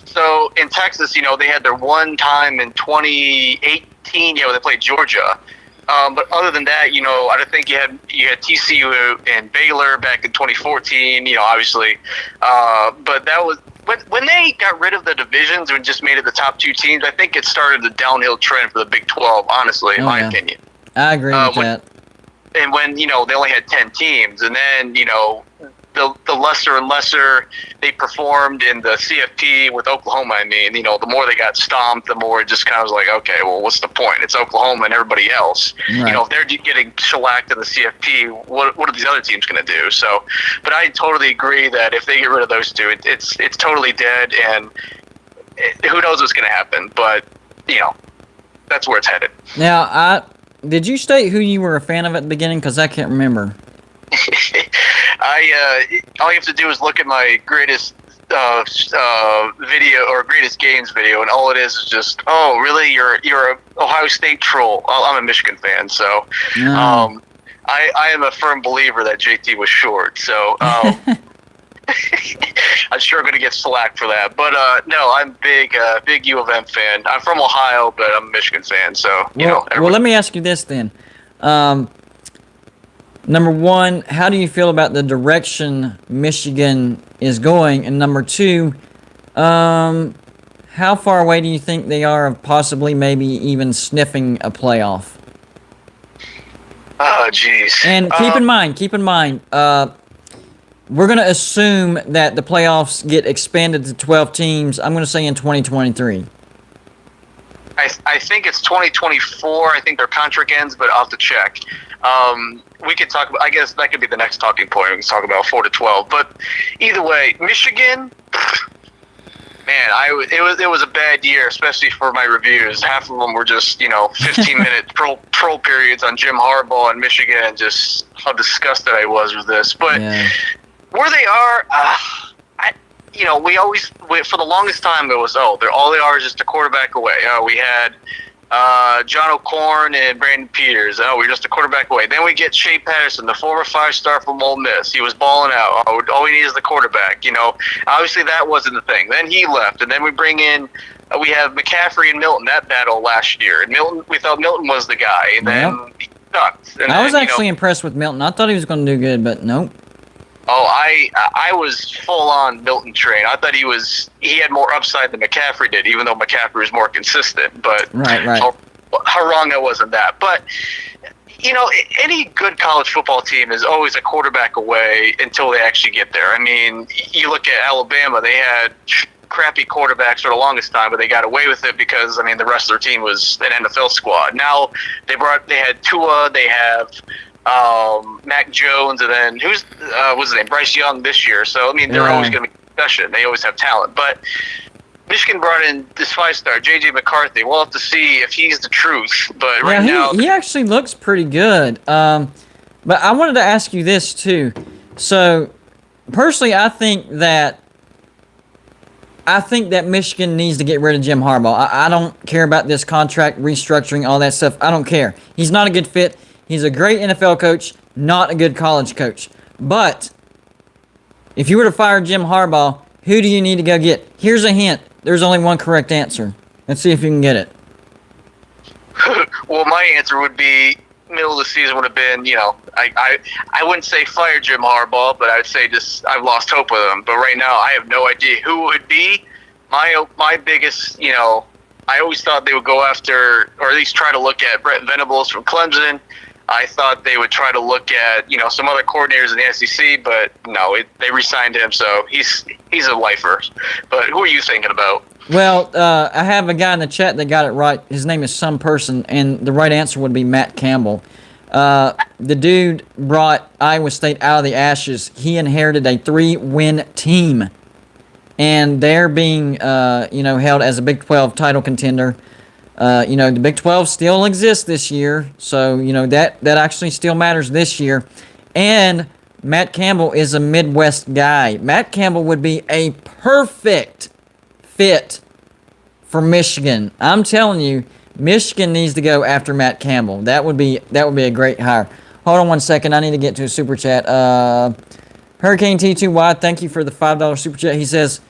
So in Texas, they had their one time in 2018. When they played Georgia. But other than that, I don't think you had TCU and Baylor back in 2014. Obviously, but that was when they got rid of the divisions and just made it the top two teams. I think it started the downhill trend for the Big 12. Honestly, in my opinion, I agree with that. And when they only had 10 teams, and then the lesser and lesser they performed in the CFP with Oklahoma. I mean, the more they got stomped, the more it just kind of was like, okay, well, what's the point? It's Oklahoma and everybody else. Right. If they're getting shellacked in the CFP, what are these other teams going to do? So, but I totally agree that if they get rid of those two, it's totally dead, and who knows what's going to happen? But that's where it's headed. Now, did you state who you were a fan of at the beginning? Because I can't remember. All you have to do is look at my greatest video or greatest games video, and all it is just, oh, really? You're a Ohio State troll. I'm a Michigan fan, so I am a firm believer that JT was short. So I'm sure going to get slack for that. But no, I'm big U of M fan. I'm from Ohio, but I'm a Michigan fan. So well, let me ask you this then. Number one, how do you feel about the direction Michigan is going? And number two, how far away do you think they are of possibly maybe even sniffing a playoff? Oh, jeez. And keep in mind, we're going to assume that the playoffs get expanded to 12 teams, I'm going to say in 2023. I think it's 2024. I think their contract ends, but I'll have to check. We could talk about, I guess that could be the next talking point. We can talk about 4 to 12. But either way, Michigan, man, it was a bad year, especially for my reviews. Half of them were just 15-minute troll periods on Jim Harbaugh and Michigan, and just how disgusted I was with this. But where they are, for the longest time it was, all they are is just a quarterback away. We had John O'Corn and Brandon Peters. We're just a quarterback away. Then we get Shea Patterson, the former 5-star from Ole Miss. He was balling out. All we need is the quarterback. Obviously that wasn't the thing. Then he left, and then we bring in. We have McCaffrey and Milton. That battle last year, and we thought Milton was the guy, and then he sucked. And I was actually impressed with Milton. I thought he was going to do good, but nope. Oh, I was full on Milton train. I thought he had more upside than McCaffrey did, even though McCaffrey was more consistent. But right. How wrong I was in that. But any good college football team is always a quarterback away until they actually get there. I mean, you look at Alabama; they had crappy quarterbacks for the longest time, but they got away with it because the rest of their team was an NFL squad. Now they had Tua, they have Mac Jones, and then what's his name? Bryce Young this year. So they're always going to be in discussion. They always have talent. But Michigan brought in this 5-star JJ McCarthy. We'll have to see if he's the truth. But right now, he actually looks pretty good. But I wanted to ask you this too. So personally, I think that Michigan needs to get rid of Jim Harbaugh. I don't care about this contract restructuring, all that stuff. I don't care. He's not a good fit. He's a great NFL coach, not a good college coach. But if you were to fire Jim Harbaugh, who do you need to go get? Here's a hint. There's only one correct answer. Let's see if you can get it. Well, my answer would be middle of the season would have been, I wouldn't say fire Jim Harbaugh, but I would say just I've lost hope with him. But right now, I have no idea who it would be. My biggest, I always thought they would go after, or at least try to look at Brett Venables from Clemson. I thought they would try to look at, some other coordinators in the SEC, but no, they re-signed him, so he's a lifer. But who are you thinking about? Well, I have a guy in the chat that got it right. His name is some person, and the right answer would be Matt Campbell. The dude brought Iowa State out of the ashes. He inherited a 3-win team, and they're being held as a Big 12 title contender. The Big 12 still exists this year, so that actually still matters this year. And Matt Campbell is a Midwest guy. Matt Campbell would be a perfect fit for Michigan. I'm telling you, Michigan needs to go after Matt Campbell. That would be a great hire. Hold on one second. I need to get to a super chat. Hurricane T2Y, thank you for the $5 super chat. He says,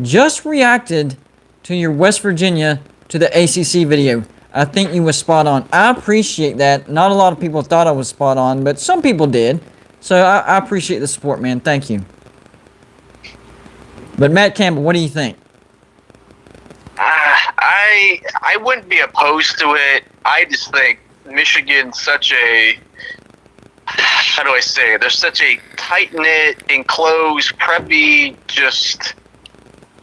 just reacted to your West Virginia to the ACC video. I think you was spot on. I appreciate that. Not a lot of people thought I was spot on, but some people did. So I appreciate the support, man. Thank you. But Matt Campbell, what do you think? I wouldn't be opposed to it. I just think Michigan's such a, how do I say it? They're such a tight-knit, enclosed, preppy, just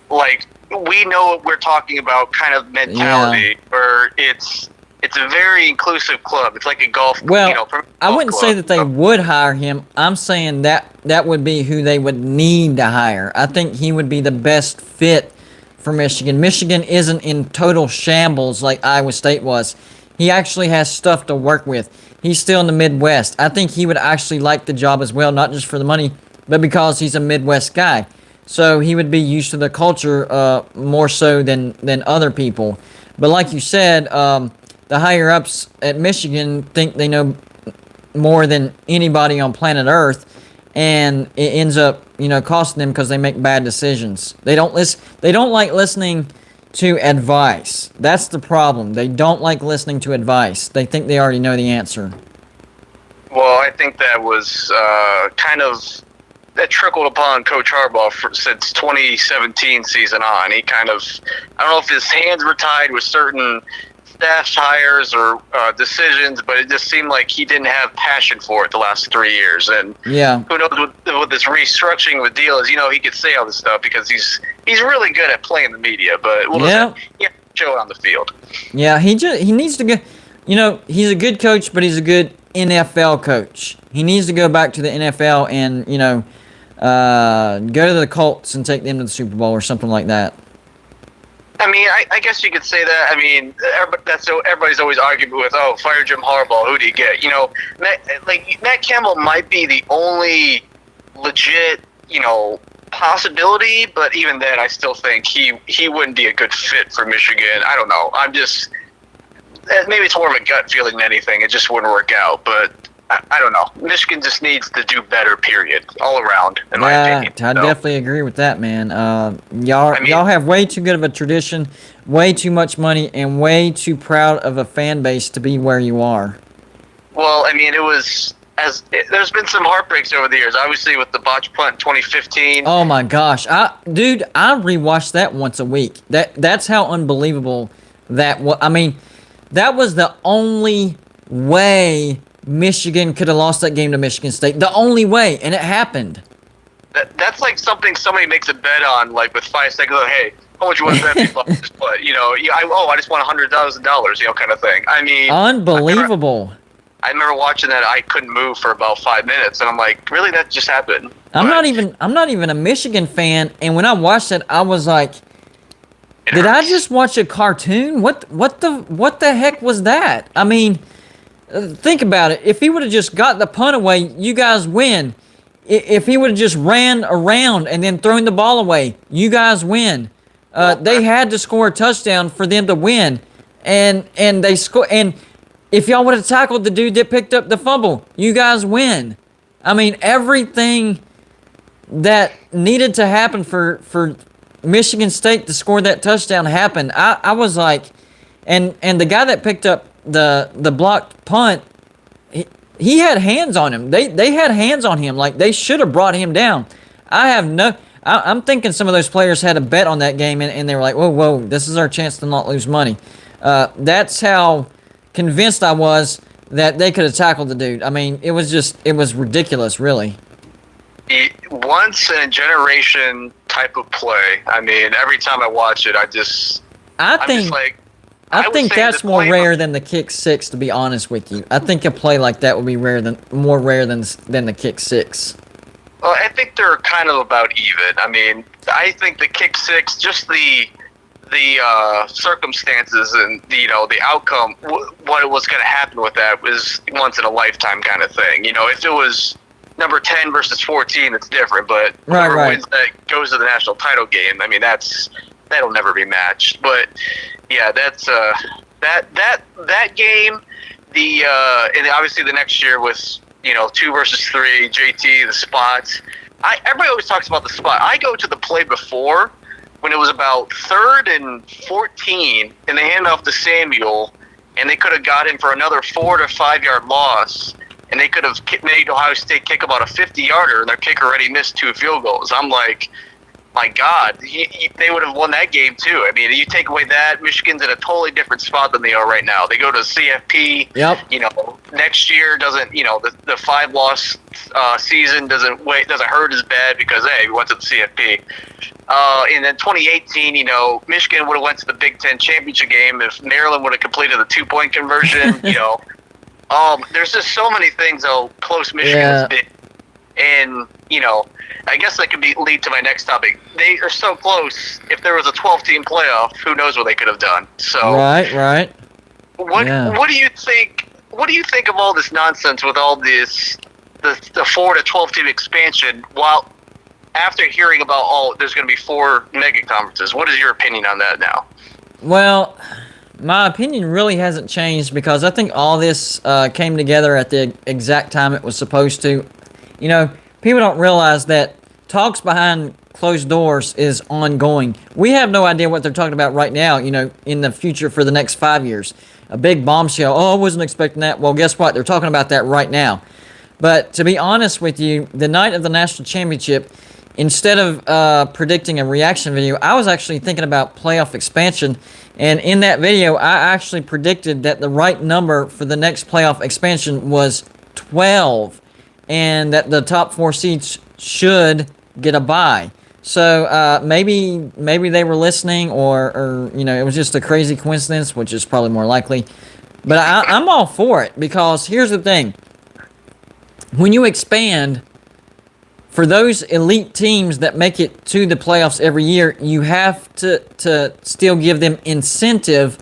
like, we know what we're talking about kind of mentality, where it's a very inclusive club. It's like a golf. Well, I wouldn't say that they would hire him. I'm saying that would be who they would need to hire. I think he would be the best fit for Michigan. Michigan isn't in total shambles like Iowa State was. He actually has stuff to work with. He's still in the Midwest. I think he would actually like the job as well, not just for the money, but because he's a Midwest guy. So he would be used to the culture more so than other people. But like you said, the higher-ups at Michigan think they know more than anybody on planet Earth, and it ends up, costing them because they make bad decisions. They don't like listening to advice. That's the problem. They don't like listening to advice. They think they already know the answer. Well, I think that was that trickled upon Coach Harbaugh since 2017 season on. He I don't know if his hands were tied with certain staff hires or decisions, but it just seemed like he didn't have passion for it the last 3 years. And yeah, who knows what this restructuring with deal is? He could say all this stuff because he's really good at playing the media, but he show it on the field. Yeah, he needs to go. He's a good coach, but he's a good NFL coach. He needs to go back to the NFL and go to the Colts and take them to the Super Bowl or something like that. I mean, I guess you could say that. I mean, everybody's always arguing with, fire Jim Harbaugh, who do you get? Matt Campbell might be the only legit, possibility, but even then, I still think he wouldn't be a good fit for Michigan. I don't know. Maybe it's more of a gut feeling than anything. It just wouldn't work out, but I don't know. Michigan just needs to do better, period, all around, in my opinion. I definitely agree with that, man. Y'all have way too good of a tradition, way too much money, and way too proud of a fan base to be where you are. Well, I mean, there's been some heartbreaks over the years, obviously with the botch punt in 2015. Oh my gosh. I rewatch that once a week. That's how unbelievable that was. I mean, that was the only way Michigan could have lost that game to Michigan State. The only way, and it happened. That's like something somebody makes a bet on, like with 5 seconds. Like, hey, how much you want to bet me off this play? I just want $100,000, kind of thing. I mean, unbelievable. I remember watching that. I couldn't move for about 5 minutes, and I'm like, really, that just happened? I'm not even a Michigan fan, and when I watched it, I was like, did I just watch a cartoon? What the heck was that? I mean, think about it. If he would have just got the punt away, you guys win. If he would have just ran around and then thrown the ball away, you guys win. They had to score a touchdown for them to win, and they score. And if y'all would have tackled the dude that picked up the fumble, you guys win. I mean, everything that needed to happen for Michigan State to score that touchdown happened. I was like, and the guy that picked up the blocked punt, he had hands on him. They had hands on him. Like, they should have brought him down. I'm thinking some of those players had a bet on that game, and they were like, whoa, this is our chance to not lose money. That's how convinced I was that they could have tackled the dude. I mean, it was ridiculous, really. Once in a generation type of play. I mean, every time I watch it, I'm just like, I would think say that's the more play- rare than the kick six, to be honest with you. I think a play like that would be more rare than the kick six. Well, I think they're kind of about even. I mean, I think the kick six, just the circumstances and the outcome, what was going to happen with that was once in a lifetime kind of thing. If it was number 10 versus 14, it's different. But whoever wins that goes to the national title game. I mean, that'll never be matched. But yeah, that's that game. And obviously the next year with 2 versus 3, JT, the spots. Everybody always talks about the spot. I go to the play before when it was about 3rd and 14, and they handed off to Samuel, and they could have got him for another 4 to 5 yard loss, and they could have made Ohio State kick about a 50-yarder, and their kicker already missed 2 field goals. I'm like, my God, they would have won that game too. I mean, you take away that, Michigan's in a totally different spot than they are right now. They go to CFP. Yep. Next year doesn't. The 5-loss season doesn't hurt as bad because we went to the CFP. And then 2018, Michigan would have went to the Big Ten championship game if Maryland would have completed the 2-point conversion. There's just so many things how close Michigan's been, and I guess that could lead to my next topic. They are so close. If there was a 12-team playoff, who knows what they could have done? So right. What do you think? What do you think of all this nonsense with all this, the 4 to 12-team expansion? While after hearing about there's going to be 4 mega conferences. What is your opinion on that now? Well, my opinion really hasn't changed because I think all this came together at the exact time it was supposed to. People don't realize that talks behind closed doors is ongoing. We have no idea what they're talking about right now, in the future for the next 5 years. A big bombshell. Oh, I wasn't expecting that. Well, guess what? They're talking about that right now. But to be honest with you, the night of the national championship, instead of predicting a reaction video, I was actually thinking about playoff expansion. And in that video, I actually predicted that the right number for the next playoff expansion was 12. And that the top 4 seeds should get a bye. So maybe they were listening, or it was just a crazy coincidence, which is probably more likely. But I'm all for it because here's the thing: when you expand, for those elite teams that make it to the playoffs every year, you have to still give them incentive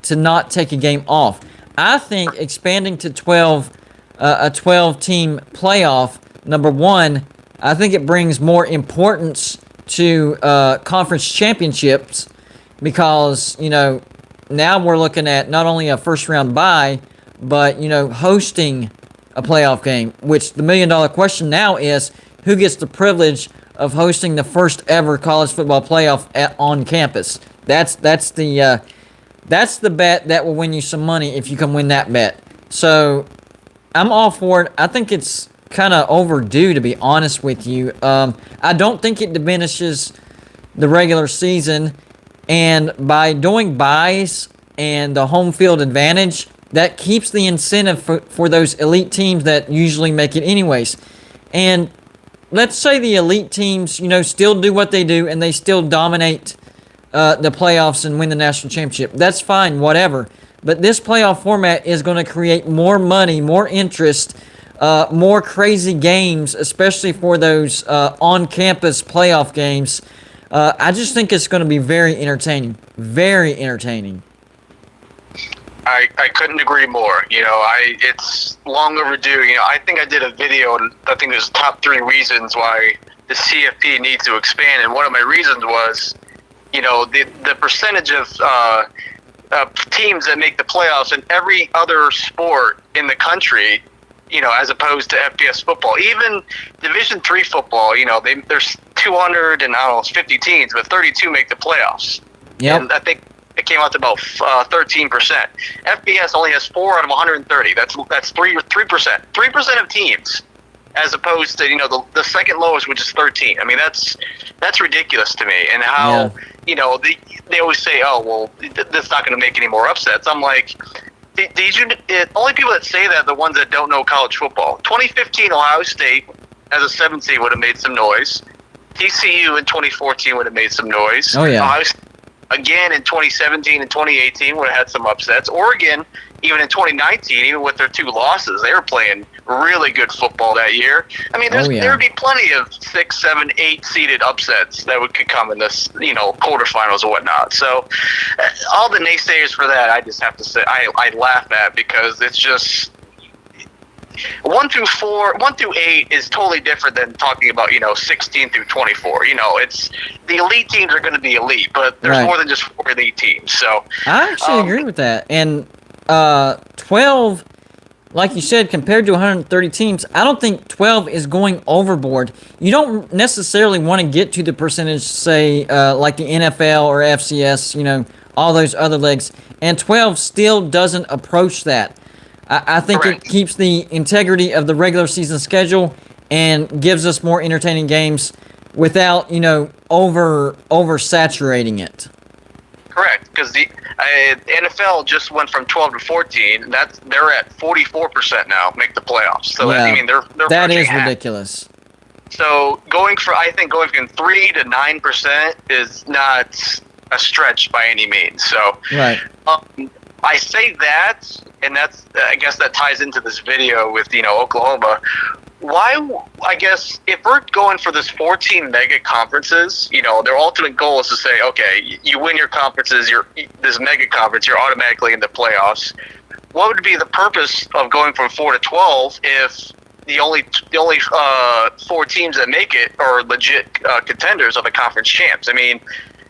to not take a game off. I think expanding to 12. A 12-team playoff, number one, I think it brings more importance to conference championships because, now we're looking at not only a first-round bye, but, hosting a playoff game, which the million-dollar question now is who gets the privilege of hosting the first ever college football playoff on campus. That's the bet that will win you some money if you can win that bet. So I'm all for it. I think it's kind of overdue, to be honest with you. I don't think it diminishes the regular season, and by doing buys and the home field advantage, that keeps the incentive for those elite teams that usually make it anyways. And let's say the elite teams, still do what they do and they still dominate the playoffs and win the national championship. That's fine, whatever. But this playoff format is going to create more money, more interest, more crazy games, especially for those on-campus playoff games. I just think it's going to be very entertaining. Very entertaining. I couldn't agree more. It's long overdue. I think I did a video, and I think there's top 3 reasons why the CFP needs to expand. And one of my reasons was, the percentage of teams that make the playoffs in every other sport in the country, as opposed to FBS football. Even Division III football, there's 250 teams, but 32 make the playoffs. Yep. And I think it came out to about 13%. FBS only has 4 out of 130. That's 3%. 3% of teams, as opposed to the second lowest, which is 13. I mean, that's ridiculous to me. And how they always say, oh well, that's not going to make any more upsets. I'm like, only people that say that are the ones that don't know college football. 2015 Ohio State as a 7 seed would have made some noise. TCU in 2014 would have made some noise. Oh yeah. Again, in 2017 and 2018, would have had some upsets. Oregon, even in 2019, even with their 2 losses, they were playing really good football that year. I mean, there would be plenty of 6, 7, 8 seeded upsets that could come in this, quarterfinals or whatnot. So, all the naysayers for that, I just have to say, I laugh at, because it's just 1 through 8 is totally different than talking about 16 through 24. It's the elite teams are going to be elite, but there's more than just 4 elite teams. So I actually agree with that. And 12, like you said, compared to 130 teams, I don't think 12 is going overboard. You don't necessarily want to get to the percentage, say, like the NFL or FCS, all those other leagues. And 12 still doesn't approach that. I think it keeps the integrity of the regular season schedule and gives us more entertaining games without, oversaturating it. Correct, because the NFL just went from 12 to 14. They're at 44% now, make the playoffs. So they're that is ridiculous. So going from 3 to 9% is not a stretch by any means. So I say that, and I guess that ties into this video with Oklahoma. Why? I guess if we're going for this 14 mega conferences, their ultimate goal is to say, okay, you win your conferences, this mega conference, you're automatically in the playoffs. What would be the purpose of going from 4 to 12 if the only 4 teams that make it are legit contenders of the conference champs? I mean,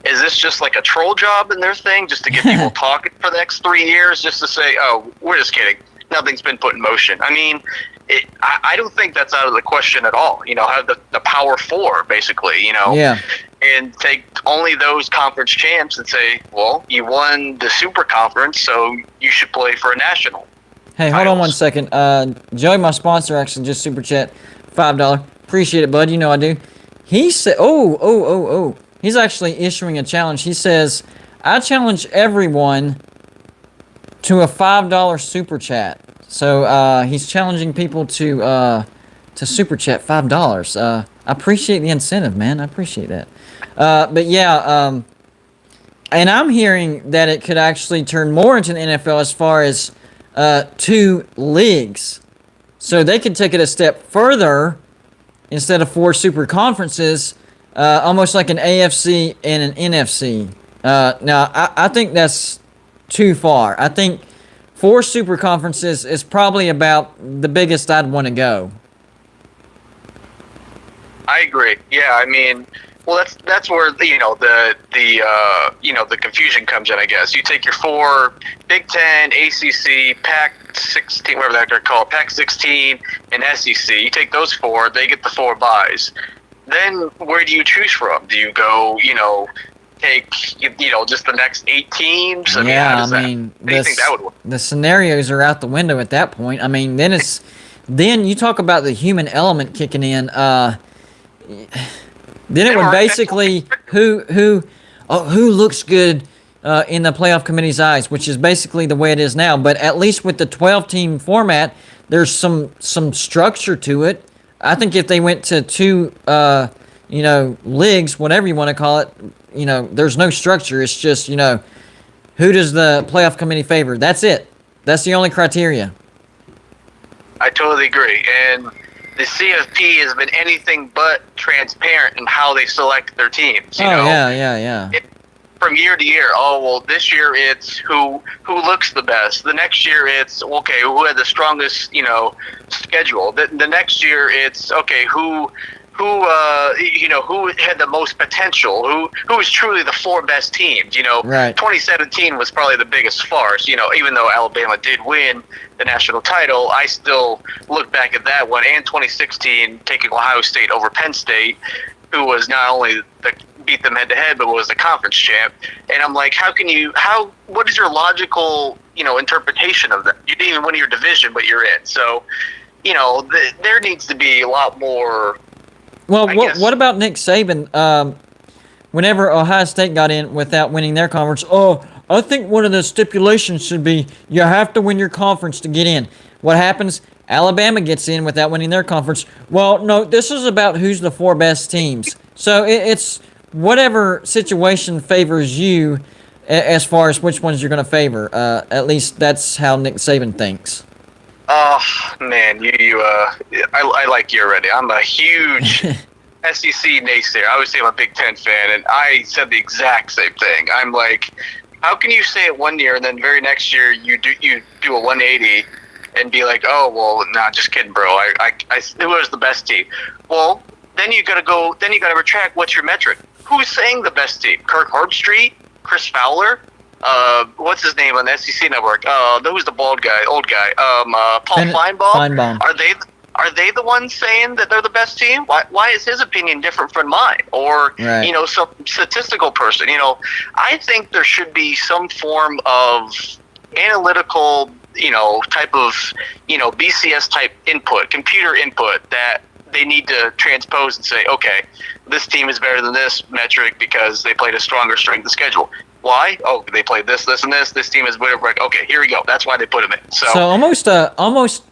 is this just like a troll job in their thing, just to get people talking for the next 3 years, just to say, oh, we're just kidding, nothing's been put in motion? I mean, I don't think that's out of the question at all. Have the power 4, basically, and take only those conference champs and say, well, you won the super conference, so you should play for a national. Hey, hold on 1 second. Joey, my sponsor, actually just super chat $5. Appreciate it, bud. I do. He said, he's actually issuing a challenge. He says, I challenge everyone to a $5 super chat. So he's challenging people to super chat $5. I appreciate the incentive, man. I appreciate that. But yeah, and I'm hearing that it could actually turn more into the NFL as far as 2 leagues. So they could take it a step further instead of 4 super conferences, almost like an AFC and an NFC. Now, I think that's too far. I think 4 super conferences is probably about the biggest I'd want to go. I agree. Yeah, I mean, well, that's where the confusion comes in. I guess you take your 4 Big Ten, ACC, Pac-16, whatever they're called, Pac-16, and SEC. You take those 4; they get the 4 buys. Then where do you choose from? Do you go, take just the next 8 teams? How do you think that would work? The scenarios are out the window at that point. I mean, then you talk about the human element kicking in. Then it would basically who looks good in the playoff committee's eyes, which is basically the way it is now. But at least with the 12-team format, there's some structure to it. I think if they went to 2 leagues, whatever you want to call it, there's no structure. It's just, who does the playoff committee favor? That's it. That's the only criteria. I totally agree. And the CFP has been anything but transparent in how they select their teams. Yeah. From year to year, this year it's who looks the best. The next year it's, okay, who had the strongest, schedule. The next year it's, okay, who had the most potential, who was truly the 4 best teams. Right. 2017 was probably the biggest farce. Even though Alabama did win the national title, I still look back at that one, and 2016 taking Ohio State over Penn State, who was not only beat them head to head, but was the conference champ. And I'm like, what is your logical, interpretation of that? You didn't even win your division, but you're in. So, there needs to be a lot more. Well, what about Nick Saban? Whenever Ohio State got in without winning their conference, I think one of the stipulations should be you have to win your conference to get in. What happens? Alabama gets in without winning their conference. Well, no, this is about who's the 4 best teams. So it's whatever situation favors you as far as which ones you're going to favor. At least that's how Nick Saban thinks. Oh man, I like you already. I'm a huge SEC naysayer. I always say I'm a Big Ten fan, and I said the exact same thing. I'm like, how can you say it one year and then very next year you do a 180 and be like, oh well, nah, just kidding, bro. It was the best team. Well, then you gotta retract. What's your metric? Who's saying the best team? Kirk Herbstreit, Chris Fowler, what's his name on the SEC network? Who's the old guy? Paul Feinbaum. Are they the ones saying that they're the best team? Why is his opinion different from mine? Or right. Some statistical person. I think there should be some form of analytical, type of, BCS type input, computer input that they need to transpose and say, okay, this team is better than this metric because they played a stronger strength of schedule. Why? Oh, they played this, and this. This team is whatever. Okay, here we go. That's why they put them in. So almost.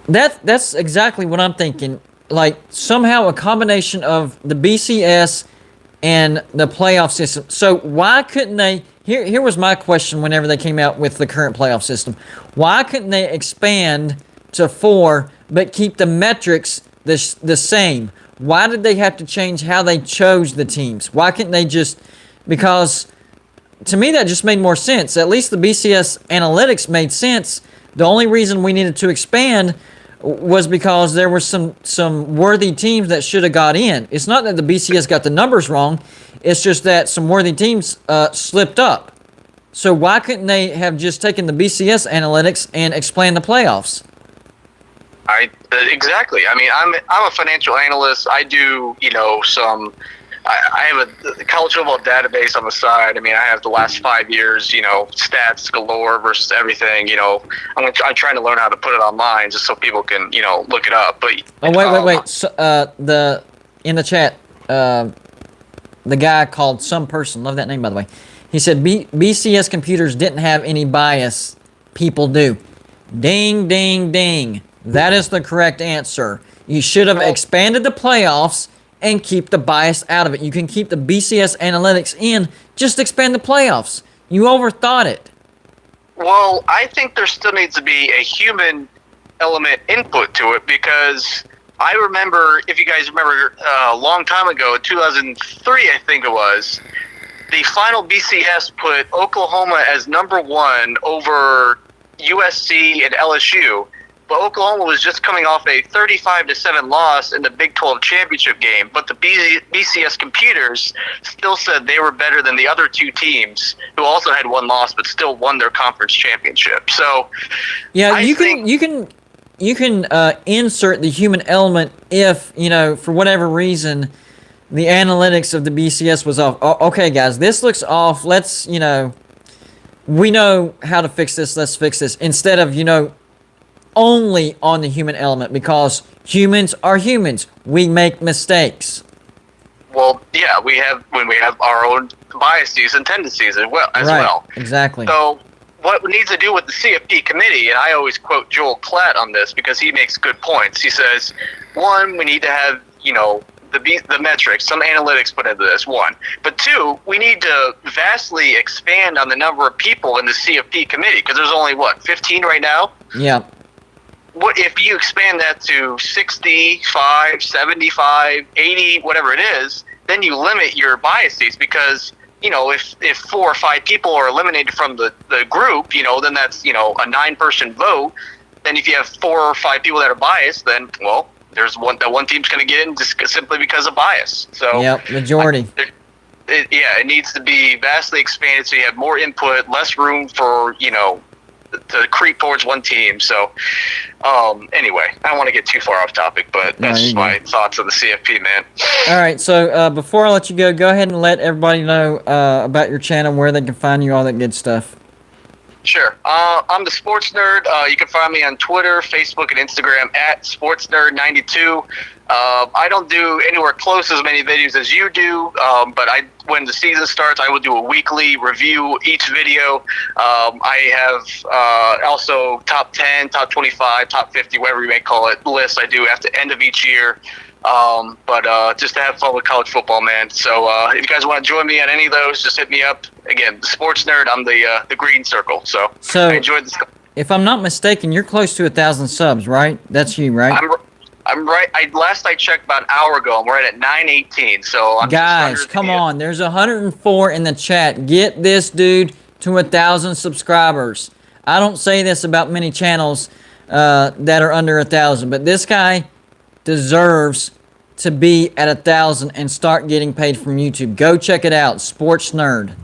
That's exactly what I'm thinking. Like somehow a combination of the BCS and the playoff system. So why couldn't they? Here was my question whenever they came out with the current playoff system. Why couldn't they expand to 4 but keep the metrics the same? Why did they have to change how they chose the teams? Why couldn't they just... Because to me that just made more sense. At least the BCS analytics made sense. The only reason we needed to expand was because there were some worthy teams that should have got in. It's not that the BCS got the numbers wrong. It's just that some worthy teams slipped up. So why couldn't they have just taken the BCS analytics and explained the playoffs? Exactly. I mean, I'm a financial analyst. I do, I have a college football database on the side. I mean, I have the last 5 years, stats galore versus everything. I'm trying to learn how to put it online just so people can, look it up. But wait. So, in the chat, the guy called some person. Love that name, by the way. He said BCS computers didn't have any bias. People do. Ding, ding, ding. That is the correct answer. You should have expanded the playoffs and keep the bias out of it. You can keep the BCS analytics in, just expand the playoffs. You overthought it. Well, I think there still needs to be a human element input to it because I remember, if you guys remember a long time ago, 2003 I think it was, the final BCS put Oklahoma as number 1 over USC and LSU. But Oklahoma was just coming off a 35-7 loss in the Big 12 championship game. But the BCS computers still said they were better than the other 2 teams who also had 1 loss but still won their conference championship. So, yeah, you can insert the human element if for whatever reason the analytics of the BCS was off. Okay, guys, this looks off. Let's we know how to fix this. Let's fix this instead of only on the human element because humans are humans. We make mistakes. Well, yeah, we have our own biases and tendencies as well. Exactly. So what we need to do with the CFP committee, and I always quote Joel Klatt on this because he makes good points. He says, 1, we need to have the metrics, some analytics put into this, 1. But 2, we need to vastly expand on the number of people in the CFP committee because there's only 15 right now. Yeah. What if you expand that to 65, 75, 80, whatever it is, then you limit your biases because, if 4 or 5 people are eliminated from the group, then that's, a 9-person vote. Then if you have 4 or 5 people that are biased, then, well, there's one team's going to get in just simply because of bias. So yep, majority. It needs to be vastly expanded so you have more input, less room for, to creep towards one team. So, anyway, I don't want to get too far off topic, but that's just my thoughts on the CFP, man. All right, so before I let you go ahead and let everybody know about your channel, where they can find you, all that good stuff. Sure. I'm the Sports Nerd. You can find me on Twitter, Facebook, and Instagram at SportsNerd92. I don't do anywhere close as many videos as you do, but when the season starts, I will do a weekly review each video. I have also top 10, top 25, top 50, whatever you may call it, lists I do at the end of each year. But just to have fun with college football, man. So if you guys want to join me at any of those, just hit me up. Again, the sports nerd, I'm the green circle. So I enjoyed this. If I'm not mistaken, you're close to 1,000 subs, right? That's you, right? I'm right. Last I checked about an hour ago, I'm right at 918. So I'm guys, come on. There's 104 in the chat. Get this dude to 1,000 subscribers. I don't say this about many channels that are under 1,000, but this guy deserves to be at 1,000 and start getting paid from YouTube. Go check it out, Sports Nerd.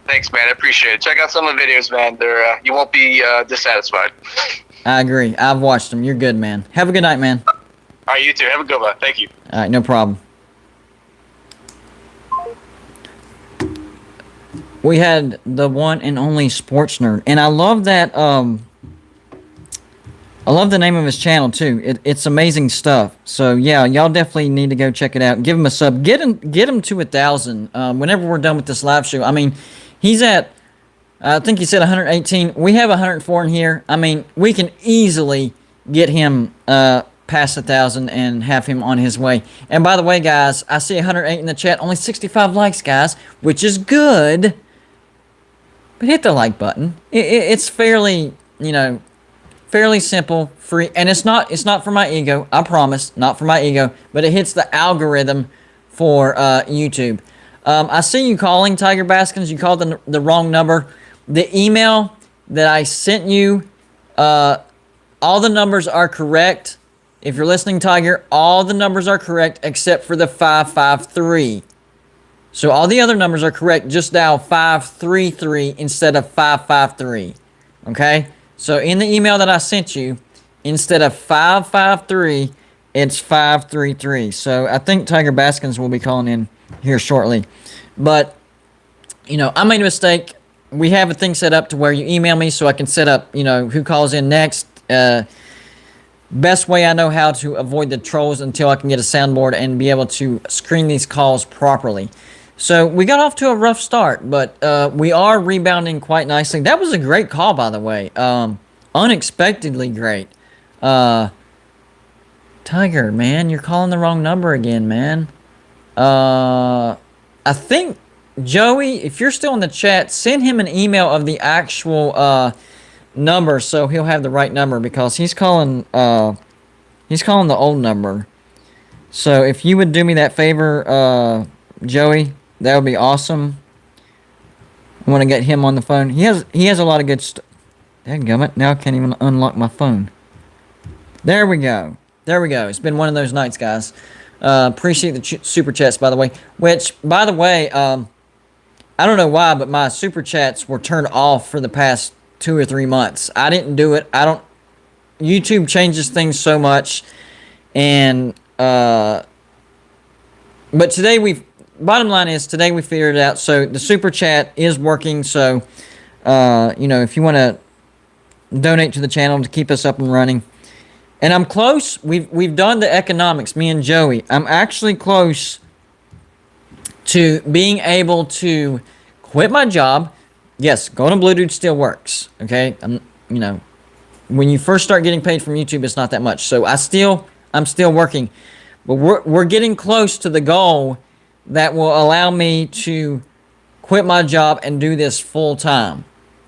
Thanks, man. I appreciate it. Check out some of the videos, man. They're you won't be dissatisfied. I agree. I've watched them. You're good, man. Have a good night, man. All right, you too. Have a good one. Thank you. All right, no problem. We had the one and only Sports Nerd, and I love that. I love the name of his channel too. It's amazing stuff. So yeah, y'all definitely need to go check it out. Give him a sub. Get him to 1,000. Whenever we're done with this live show. I mean, he's at. I think he said 118. We have 104 in here. I mean, we can easily get him past 1,000 and have him on his way. And by the way, guys, I see 108 in the chat. Only 65 likes, guys, which is good. But hit the like button. It's fairly, fairly simple, free, and it's not for my ego. I promise, not for my ego. But it hits the algorithm for YouTube. I see you calling, Tiger Baskins. You called the wrong number. The email that I sent you, all the numbers are correct. If you're listening, Tiger, all the numbers are correct except for the 553. So all the other numbers are correct. Just dial 533 instead of 553. Okay? So in the email that I sent you, instead of 553, it's 533. So I think Tiger Baskins will be calling in here shortly. But, I made a mistake. We have a thing set up to where you email me so I can set up, who calls in next. Best way I know how to avoid the trolls until I can get a soundboard and be able to screen these calls properly. So we got off to a rough start, but we are rebounding quite nicely. That was a great call, by the way. Unexpectedly great. Tiger, man, you're calling the wrong number again, man. I think, Joey, if you're still in the chat, send him an email of the actual number so he'll have the right number, because he's calling the old number. So if you would do me that favor, Joey, that would be awesome. I want to get him on the phone. He has a lot of good stuff. Dadgummit, now I can't even unlock my phone. There we go. It's been one of those nights, guys. Appreciate the super chats, by the way. Which, by the way, I don't know why, but my super chats were turned off for the past 2 or 3 months. I didn't do it. YouTube changes things so much, and but today bottom line is today we figured it out. So the super chat is working. So if you want to donate to the channel to keep us up and running. And I'm close. We've done the economics, me and Joey. I'm actually close to being able to quit my job. Yes, going to Blue Dude still works. Okay, when you first start getting paid from YouTube, it's not that much. So I'm still working, but we're getting close to the goal that will allow me to quit my job and do this full time.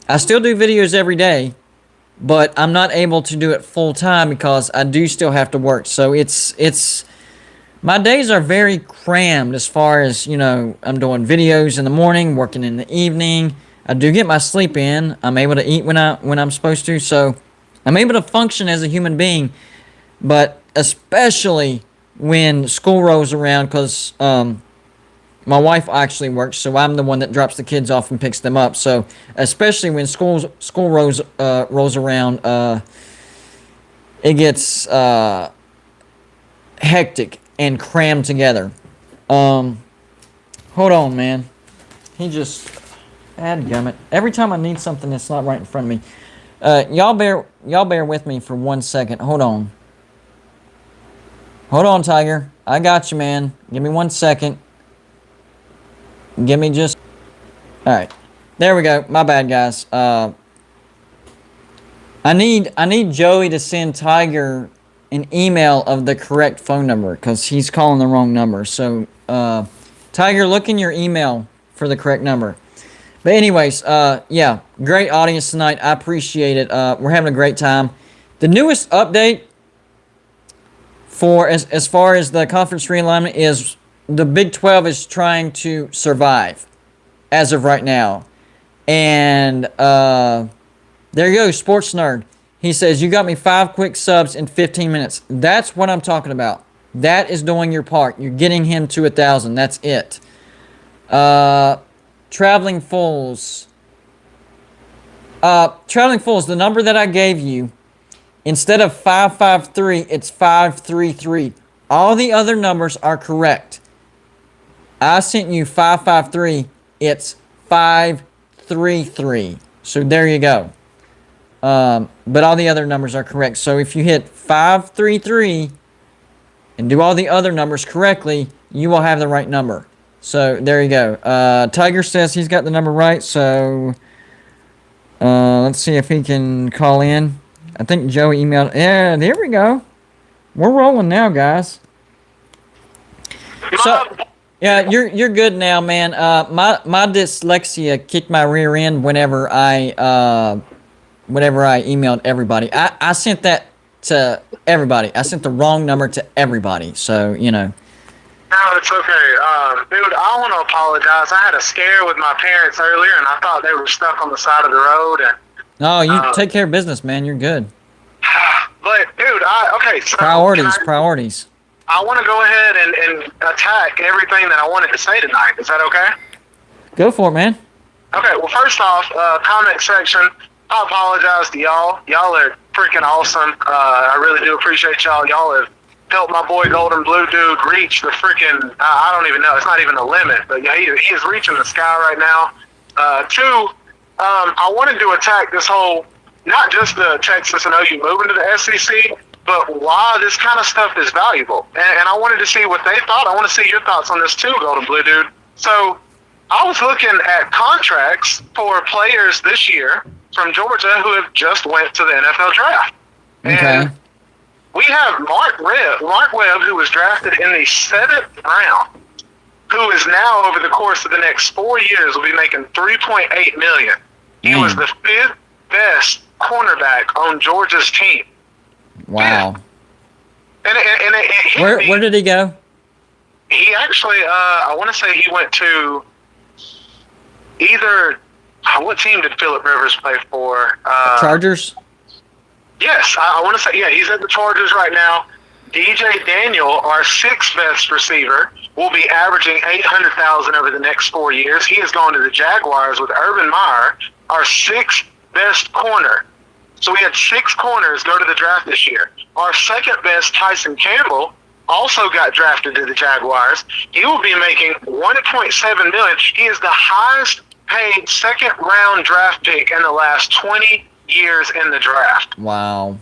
I still do videos every day, but I'm not able to do it full time because I do still have to work. So it's my days are very crammed as far as, I'm doing videos in the morning, working in the evening. I do get my sleep in. I'm able to eat when I'm supposed to. So I'm able to function as a human being, but especially when school rolls around, because my wife actually works, so I'm the one that drops the kids off and picks them up. So especially when school rolls around, it gets hectic and crammed together. Hold on, man. Dadgummit. Every time I need something that's not right in front of me. Y'all bear with me for 1 second. Hold Hold on, Tiger. I got you, man. Give me 1 second. Give me just... All right. There we go. My bad, guys. I need Joey to send Tiger an email of the correct phone number because he's calling the wrong number. So, Tiger, look in your email for the correct number. But anyways, yeah, great audience tonight. I appreciate it. We're having a great time. The newest update for as far as the conference realignment is the Big 12 is trying to survive as of right now. And there you go, Sports Nerd. He says, you got me 5 quick subs in 15 minutes. That's what I'm talking about. That is doing your part. You're getting him to 1,000. That's it. Traveling Fools. Traveling Fools, the number that I gave you, instead of 553, it's 533. All the other numbers are correct. I sent you 553. It's 533. So there you go. But all the other numbers are correct. So if you hit 533 and do all the other numbers correctly, you will have the right number. So there you go. Tiger says he's got the number right. So let's see if he can call in. I think Joey emailed. Yeah, there we go. We're rolling now, guys. So yeah, you're good now, man. My dyslexia kicked my rear end whenever I emailed everybody. I sent that to everybody. I sent the wrong number to everybody. So, you know. No, it's okay. Dude, I want to apologize. I had a scare with my parents earlier, and I thought they were stuck on the side of the road. And no, you take care of business, man. You're good. But, dude, okay. So priorities. I want to go ahead and attack everything that I wanted to say tonight. Is that okay? Go for it, man. Okay, well, first off, comment section, I apologize to y'all. Y'all are freaking awesome. I really do appreciate y'all. Y'all have helped my boy Golden Blue Dude reach the freaking, I don't even know, it's not even a limit, but yeah, he is reaching the sky right now. Two, I wanted to attack this whole, not just the Texas and OU moving to the SEC, but why this kind of stuff is valuable. And I wanted to see what they thought. I want to see your thoughts on this too, Golden Blue Dude. So I was looking at contracts for players this year from Georgia who have just went to the NFL draft. Okay. And we have Mark Webb, who was drafted in the 7th round, who is now over the course of the next 4 years will be making $3.8 million. He was the 5th best cornerback on Georgia's team. Wow. And it hit me. Where did he go? He actually, I want to say he went to either, what team did Phillip Rivers play for? Chargers? Yes, I want to say, yeah, he's at the Chargers right now. DJ Daniel, our 6th best receiver, will be averaging $800,000 over the next 4 years. He has gone to the Jaguars with Urban Meyer, our 6th best corner. So we had 6 corners go to the draft this year. Our 2nd best, Tyson Campbell, also got drafted to the Jaguars. He will be making $1.7 million. He is the highest paid 2nd round draft pick in the last 20 years in the draft. Wow.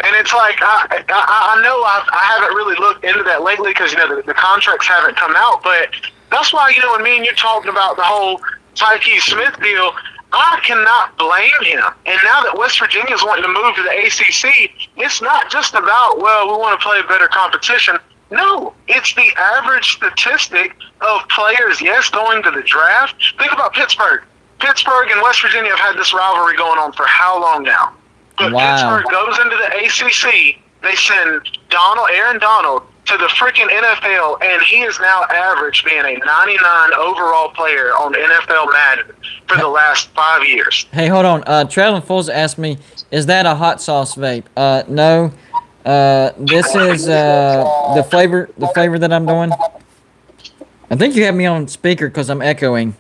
And it's like, I know I haven't really looked into that lately because, you know, the contracts haven't come out, but that's why, you know, when me and you talking about the whole Tyke Smith deal, I cannot blame him. And now that West Virginia is wanting to move to the ACC, it's not just about, well, we want to play better competition. No, it's the average statistic of players, yes, going to the draft. Think about Pittsburgh. Pittsburgh and West Virginia have had this rivalry going on for how long now? But wow. Pittsburgh goes into the ACC. They send Aaron Donald, to the freaking NFL, and he is now average being a 99 overall player on NFL Madden for the last 5 years. Hey, hold on. Traveling Fools asked me, is that a hot sauce vape? No. This is the flavor that I'm doing. I think you have me on speaker because I'm echoing.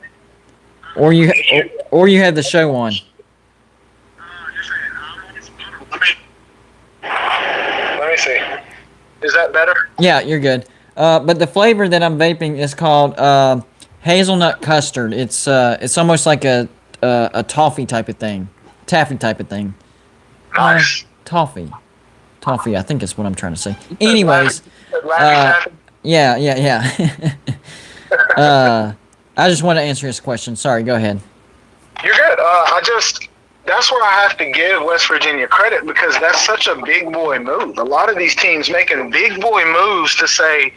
Or you have the show on. Let me see. Is that better? Yeah, you're good. But the flavor that I'm vaping is called hazelnut custard. It's almost like a toffee type of thing, taffy type of thing. Nice. Toffee. Toffee, I think is what I'm trying to say. Anyways, Laffy Taffy. yeah. I just want to answer his question. Sorry, go ahead. You're good. That's where I have to give West Virginia credit because that's such a big boy move. A lot of these teams making big boy moves to say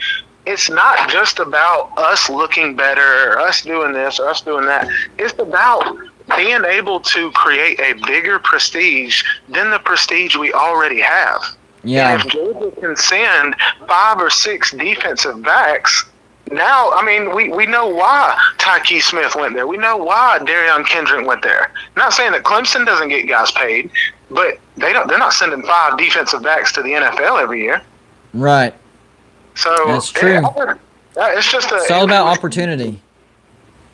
it's not just about us looking better or us doing this or us doing that. It's about being able to create a bigger prestige than the prestige we already have. Yeah. And if Georgia can send 5 or 6 defensive backs, now, I mean, we know why Tyke Smith went there. We know why Darion Kendrick went there. Not saying that Clemson doesn't get guys paid, but they're not sending 5 defensive backs to the NFL every year. Right. So That's true. It's all about opportunity.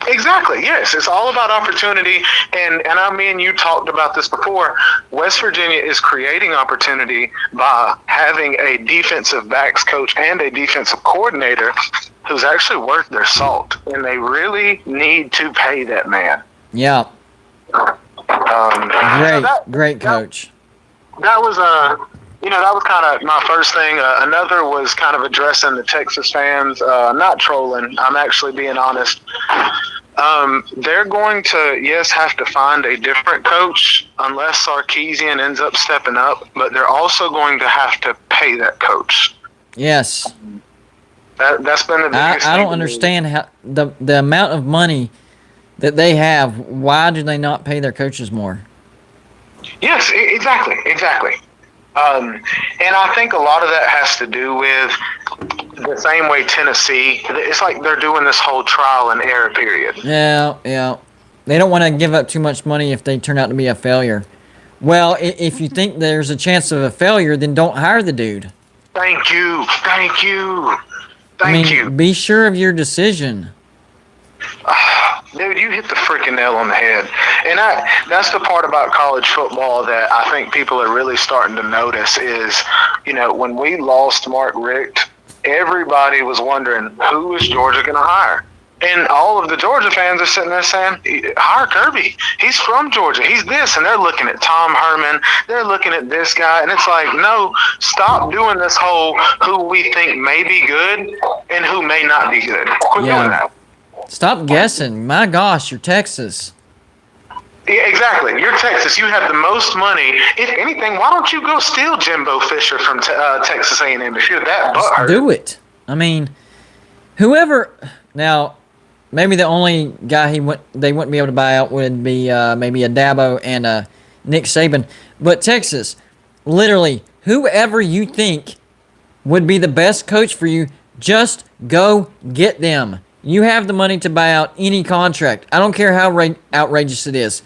Exactly. Yes, it's all about opportunity, and I mean, you talked about this before. West Virginia is creating opportunity by having a defensive backs coach and a defensive coordinator who's actually worth their salt, and they really need to pay that man. Yeah. Great coach. That was that was kind of my first thing. Another was kind of addressing the Texas fans. Not trolling. I'm actually being honest. They're going to, yes, have to find a different coach unless Sarkisian ends up stepping up, but they're also going to have to pay that coach. Yes. That's been the biggest I thing don't understand how the amount of money that they have. Why do they not pay their coaches more? Yes, exactly. And I think a lot of that has to do with the same way Tennessee. It's like they're doing this whole trial and error period. Yeah. They don't want to give up too much money if they turn out to be a failure. Well, if you think there's a chance of a failure, then don't hire the dude. Thank you. Be sure of your decision. Dude, you hit the freaking nail on the head. And that's the part about college football that I think people are really starting to notice is, when we lost Mark Richt, everybody was wondering, who is Georgia going to hire? And all of the Georgia fans are sitting there saying, hire Kirby. He's from Georgia. He's this. And they're looking at Tom Herman. They're looking at this guy. And it's like, no, stop doing this whole who we think may be good and who may not be good. Quit doing that. Stop guessing. My gosh, you're Texas. Yeah, exactly. You're Texas. You have the most money. If anything, why don't you go steal Jimbo Fisher from Texas A&M if you're that butthurt? Do it. I mean, whoever. Now, maybe the only guy they wouldn't be able to buy out would be maybe a Dabo and a Nick Saban. But Texas, literally, whoever you think would be the best coach for you, just go get them. You have the money to buy out any contract. I don't care how outrageous it is.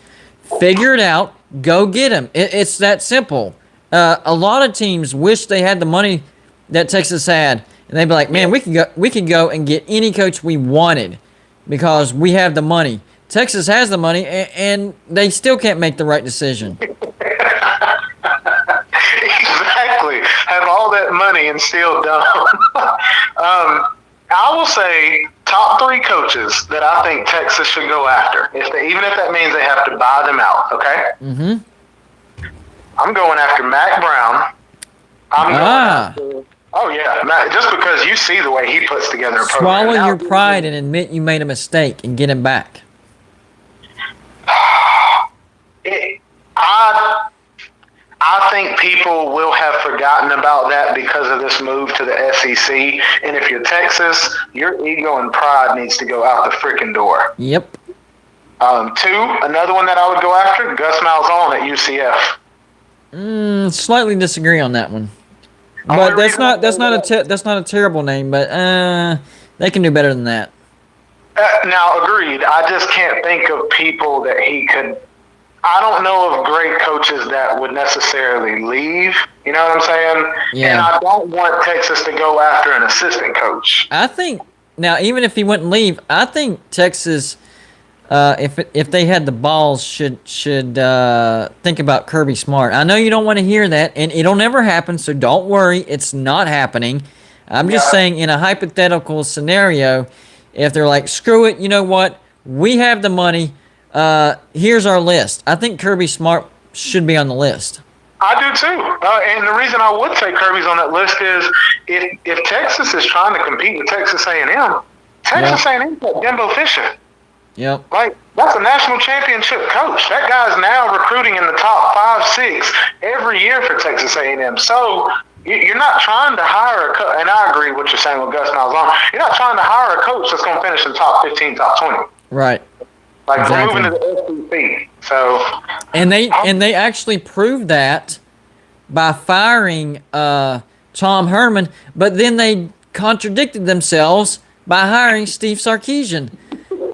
Figure it out. Go get him. It's that simple. A lot of teams wish they had the money that Texas had, and they'd be like, "Man, we could go and get any coach we wanted because we have the money." Texas has the money, and they still can't make the right decision. Exactly. Have all that money and still don't. I will say top 3 coaches that I think Texas should go after. Even if that means they have to buy them out, okay? Mm-hmm. I'm going after Mac Brown. Oh, yeah. Just because you see the way he puts together a program. Swallow your pride and admit you made a mistake and get him back. I think people will have forgotten about that because of this move to the SEC. And if you're Texas, your ego and pride needs to go out the freaking door. Yep. 2, another one that I would go after, Gus Malzahn at UCF. Slightly disagree on that one. But that's not a terrible name. But they can do better than that. Now, agreed. I just can't think of people that he could. I don't know of great coaches that would necessarily leave. You know what I'm saying? Yeah. And I don't want Texas to go after an assistant coach. I think now, even if he wouldn't leave, I think Texas, if they had the balls, should think about Kirby Smart. I know you don't want to hear that, and it'll never happen. So don't worry, it's not happening. I'm just saying, in a hypothetical scenario, if they're like, screw it, you know what? We have the money. Here's our list. I think Kirby Smart should be on the list. I do too. And the reason I would say Kirby's on that list is if Texas is trying to compete with Texas A&M, Texas A&M got Jimbo Fisher. Yep. Like, that's a national championship coach. That guy's now recruiting in the top 5, 6 every year for Texas A&M. So you're not trying to hire a coach, and I agree with what you're saying with Gus Malzahn. You're not trying to hire a coach that's going to finish in top 15, top 20. Right. Like, Exactly. we're moving to the SEC. So, And they actually proved that by firing Tom Herman, but then they contradicted themselves by hiring Steve Sarkisian.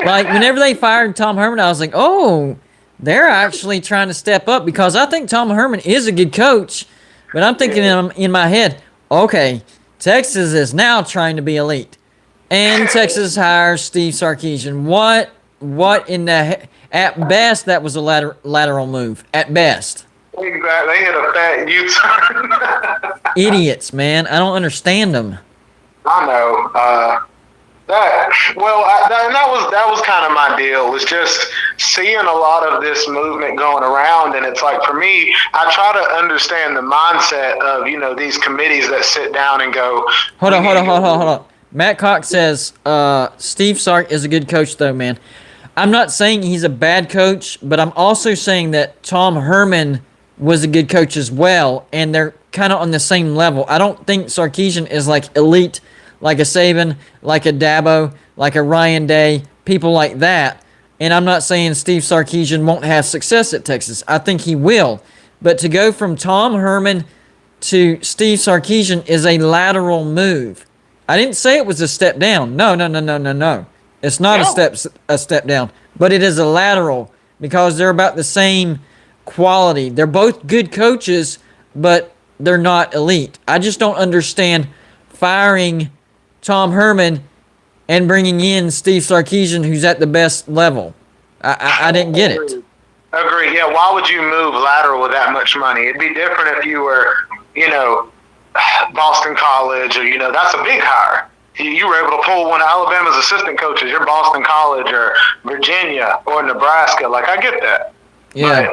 Like, whenever they fired Tom Herman, I was like, oh, they're actually trying to step up, because I think Tom Herman is a good coach, but I'm thinking in my head, okay, Texas is now trying to be elite, and Texas hires Steve Sarkisian. What in the at best that was a lateral move. At best. exactly. They hit a fat U-turn. Idiots, man. I don't understand them. I know. That was kind of my deal. Was just seeing a lot of this movement going around, and it's like, for me, I try to understand the mindset of these committees that sit down and go. Hold on. Matt Cox says Steve Sark is a good coach, though, man. I'm not saying he's a bad coach, but I'm also saying that Tom Herman was a good coach as well, and they're kind of on the same level. I don't think Sarkisian is like elite, like a Saban, like a Dabo, like a Ryan Day, people like that. And I'm not saying Steve Sarkisian won't have success at Texas. I think he will. But to go from Tom Herman to Steve Sarkisian is a lateral move. I didn't say it was a step down. No. It's not a step down, but it is a lateral, because they're about the same quality. They're both good coaches, but they're not elite. I just don't understand firing Tom Herman and bringing in Steve Sarkisian, who's at the best level. I didn't get it. Agree. Yeah. Why would you move lateral with that much money? It'd be different if you were, Boston College, or that's a big hire. You were able to pull one of Alabama's assistant coaches. You're Boston College or Virginia or Nebraska. Like, I get that. Yeah.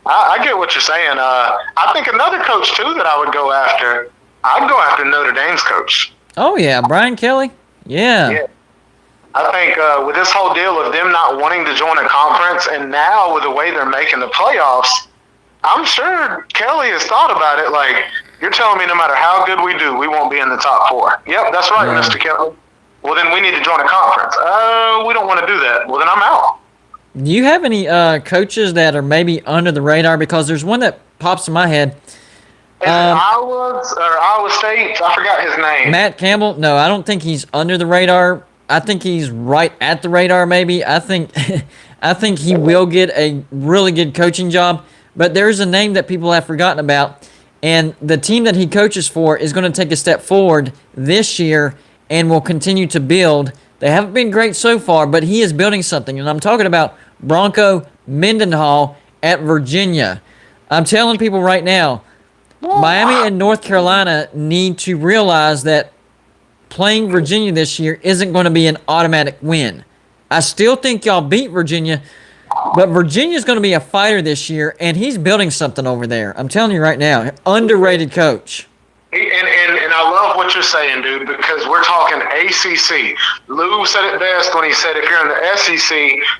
But I get what you're saying. I think another coach, too, that I would go after, I'd go after Notre Dame's coach. Oh, yeah. Brian Kelly? Yeah. I think with this whole deal of them not wanting to join a conference, and now with the way they're making the playoffs, I'm sure Kelly has thought about it. Like, you're telling me no matter how good we do, we won't be in the top 4. Yep, that's right, Yeah. Mr. Kelly. Well, then we need to join a conference. We don't want to do that. Well, then I'm out. Do you have any coaches that are maybe under the radar? Because there's one that pops in my head. Is it Iowa State? I forgot his name. Matt Campbell? No, I don't think he's under the radar. I think he's right at the radar, maybe. I think he will get a really good coaching job. But there's a name that people have forgotten about. And the team that he coaches for is going to take a step forward this year and will continue to build. They haven't been great so far, but he is building something. And I'm talking about Bronco Mendenhall at Virginia. I'm telling people right now, Miami and North Carolina need to realize that playing Virginia this year isn't going to be an automatic win. I still think y'all beat Virginia, but Virginia's going to be a fighter this year, and he's building something over there. I'm telling you right now, underrated coach. And I love what you're saying, dude, because we're talking ACC. Lou said it best when he said if you're in the SEC,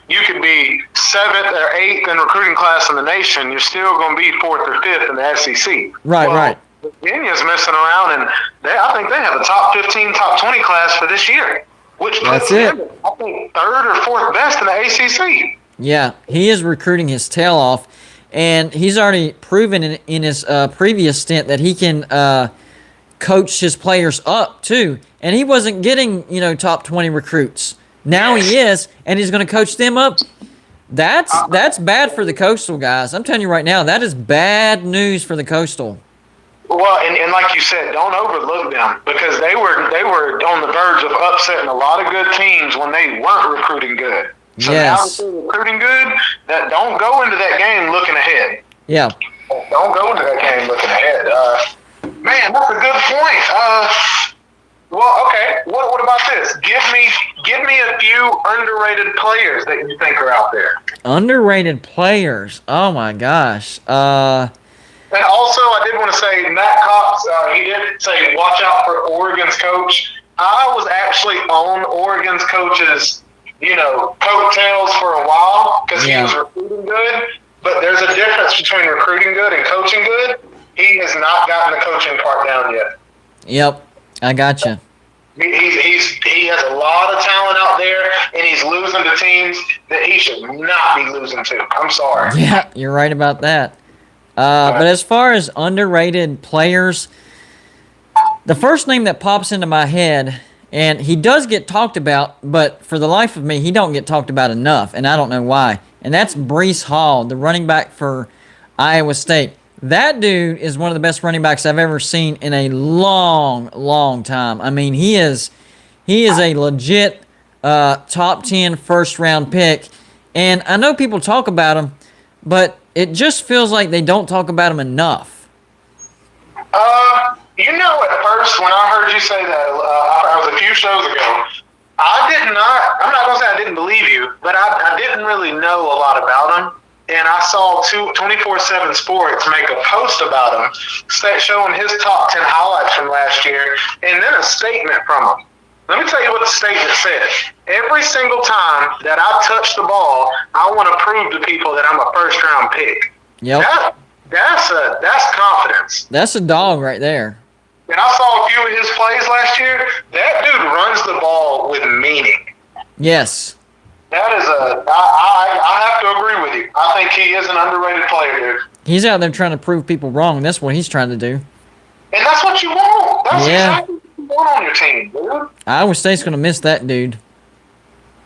you could be 7th or 8th in recruiting class in the nation. You're still going to be 4th or 5th in the SEC. Right. Virginia's messing around, and I think they have a top 15, top 20 class for this year, which puts them, I think, 3rd or 4th best in the ACC. Yeah, he is recruiting his tail off, and he's already proven in his previous stint that he can coach his players up too. And he wasn't getting, top 20 recruits. Now he is, and he's going to coach them up. That's bad for the Coastal guys. I'm telling you right now, that is bad news for the Coastal. Well, and like you said, don't overlook them, because they were on the verge of upsetting a lot of good teams when they weren't recruiting good. So now that they're recruiting good, that don't go into that game looking ahead. Yeah. Don't go into that game looking ahead. Man, that's a good point. Well, okay. What about this? Give me a few underrated players that you think are out there. Underrated players. Oh my gosh. And also, I did want to say, Matt Cox, he did say, watch out for Oregon's coach. I was actually on Oregon's coach's, coattails for a while because he was recruiting good. But there's a difference between recruiting good and coaching good. He has not gotten the coaching part down yet. Yep, I gotcha. He has a lot of talent out there, and he's losing to teams that he should not be losing to. I'm sorry. Yeah, you're right about that. But as far as underrated players, the first name that pops into my head, and he does get talked about, but for the life of me, he don't get talked about enough, and I don't know why. And that's Breece Hall, the running back for Iowa State. That dude is one of the best running backs I've ever seen in a long, long time. I mean, he is a legit top 10 first-round pick. And I know people talk about him, but it just feels like they don't talk about him enough. At first, when I heard you say that, it was a few shows ago, I'm not going to say I didn't believe you, but I didn't really know a lot about him. And I saw 24/7 Sports make a post about him, showing his top 10 highlights from last year, and then a statement from him. Let me tell you what the statement said. Every single time that I touch the ball, I want to prove to people that I'm a first-round pick. Yep. That's confidence. That's a dog right there. And I saw a few of his plays last year. That dude runs the ball with meaning. Yes. That is I have to agree with you. I think he is an underrated player, dude. He's out there trying to prove people wrong. That's what he's trying to do. And that's what you want. That's exactly what you want on your team, dude. Iowa State's going to miss that dude.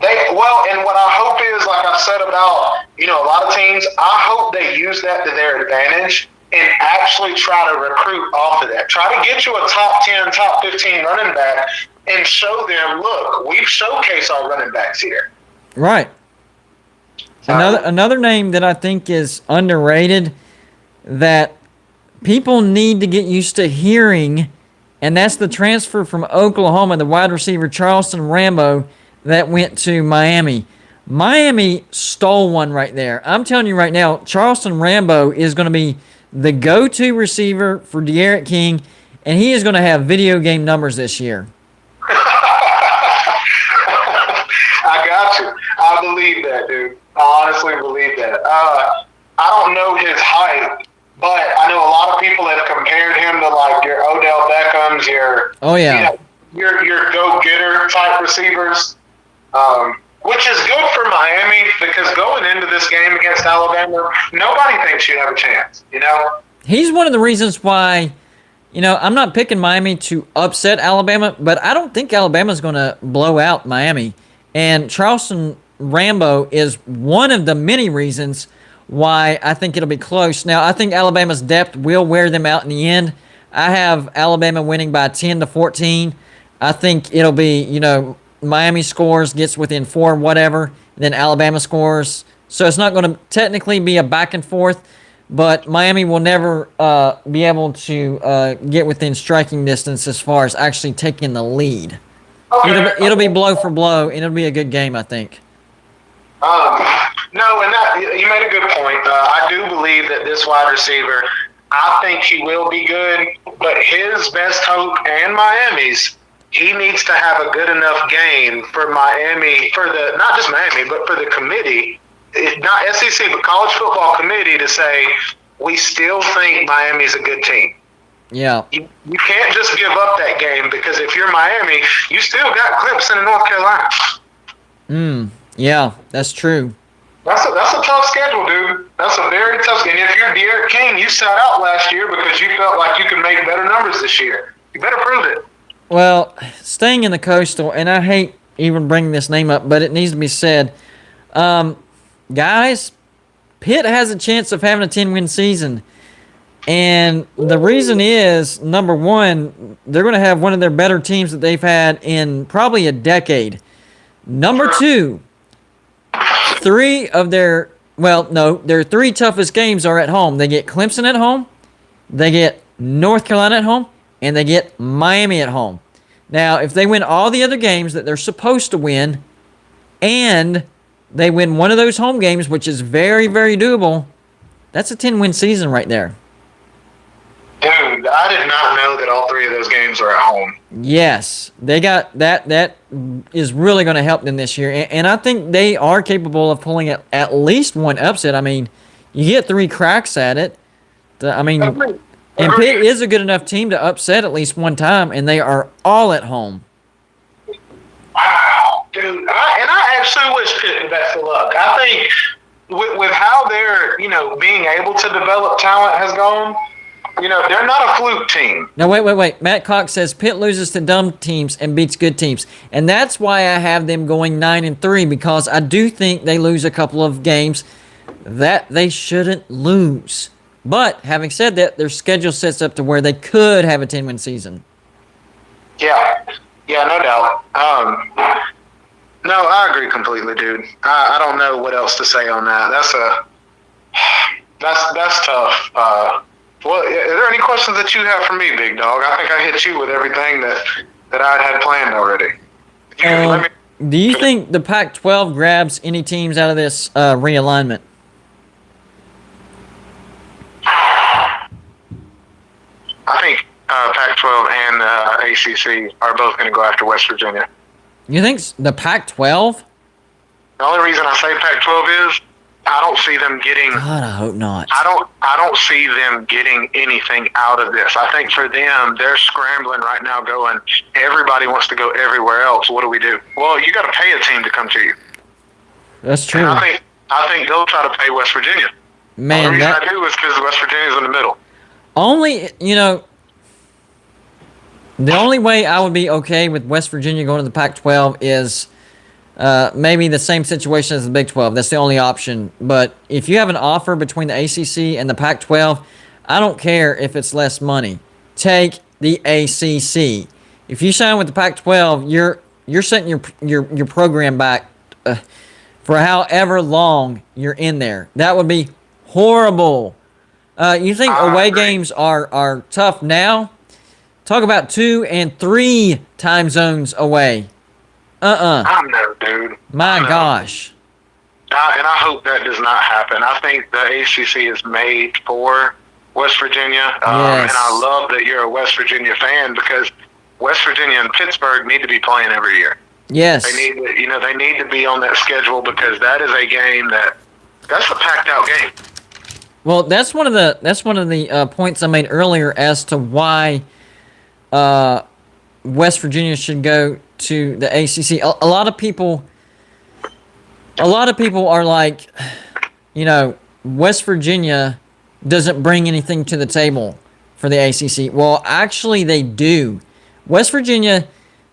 And what I hope is, like I said about, a lot of teams, I hope they use that to their advantage and actually try to recruit off of that. Try to get you a top 10, top 15 running back and show them, look, we've showcased our running backs here. Right. Another name that I think is underrated that people need to get used to hearing, and that's the transfer from Oklahoma, the wide receiver Charleston Rambo that went to Miami. Miami stole one right there. I'm telling you right now, Charleston Rambo is going to be the go-to receiver for De'Aaron King, and he is going to have video game numbers this year. I got you. I believe that, dude. I honestly believe that. I don't know his height, but I know a lot of people have compared him to like your Odell Beckham's, your go-getter type receivers, which is good for Miami because going into this game against Alabama, nobody thinks you have a chance. He's one of the reasons why. I'm not picking Miami to upset Alabama, but I don't think Alabama's going to blow out Miami. And Charleston Rambo is one of the many reasons why I think it'll be close. Now, I think Alabama's depth will wear them out in the end. I have Alabama winning by 10-14. I think it'll be, Miami scores, gets within 4, whatever, then Alabama scores. So it's not going to technically be a back and forth, but Miami will never be able to get within striking distance as far as actually taking the lead. Okay. It'll be blow for blow, and it'll be a good game, I think. No, and you made a good point. I do believe that this wide receiver, I think he will be good, but his best hope and Miami's, he needs to have a good enough game for Miami, not just Miami, but for the committee, not SEC, but college football committee to say, we still think Miami's a good team. Yeah. You can't just give up that game because if you're Miami, you still got Clemson and North Carolina. Yeah, that's true. That's a tough schedule, dude. That's a very tough schedule. And if you're De'Aaron King, you sat out last year because you felt like you could make better numbers this year. You better prove it. Well, staying in the Coastal, and I hate even bringing this name up, but it needs to be said. Guys, Pitt has a chance of having a 10-win season. And the reason is, number one, they're going to have one of their better teams that they've had in probably a decade. Number two, their 3 toughest games are at home. They get Clemson at home, they get North Carolina at home, and they get Miami at home. Now, if they win all the other games that they're supposed to win, and they win one of those home games, which is very, very doable, that's a 10-win season right there. dude. I did not know that all 3 of those games are at home. Yes, they got that. That is really going to help them this year, and I think they are capable of pulling at least one upset. I mean, you get 3 cracks at it. And Pitt is a good enough team to upset at least one time, and they are all at home. Wow, dude. I actually wish Pitt the best of luck. I think with how they're, being able to develop talent has gone, they're not a fluke team. Now, wait. Matt Cox says Pitt loses to dumb teams and beats good teams. And that's why I have them going 9-3, because I do think they lose a couple of games that they shouldn't lose. But having said that, their schedule sets up to where they could have a 10-win season. Yeah, no doubt. No, I agree completely, dude. I don't know what else to say on that. That's tough. Well, are there any questions that you have for me, big dog? I think I hit you with everything that I had planned already. Do you think the Pac-12 grabs any teams out of this realignment? I think Pac-12 and ACC are both going to go after West Virginia. You think the Pac-12? The only reason I say Pac-12 is I don't see them getting. God, I hope not. I don't see them getting anything out of this. I think for them, they're scrambling right now, going, everybody wants to go everywhere else. What do? Well, you got to pay a team to come to you. That's true. And I think they'll try to pay West Virginia. Man, the reason I do is because West Virginia's in the middle. The only way I would be okay with West Virginia going to the Pac-12 is maybe the same situation as the Big 12. That's the only option. But if you have an offer between the ACC and the Pac-12, I don't care if it's less money. Take the ACC. If you sign with the Pac-12, you're setting your program back for however long you're in there. That would be horrible. You think away games are tough now? Talk about 2 and 3 time zones away. I know, dude. My gosh. And I hope that does not happen. I think the ACC is made for West Virginia. Yes. And I love that you're a West Virginia fan, because West Virginia and Pittsburgh need to be playing every year. Yes. They need to be on that schedule, because that is a game that's a packed out game. Well, that's one of the points I made earlier as to why West Virginia should go to the ACC. A lot of people are like, West Virginia doesn't bring anything to the table for the ACC. Well, actually, they do. West Virginia,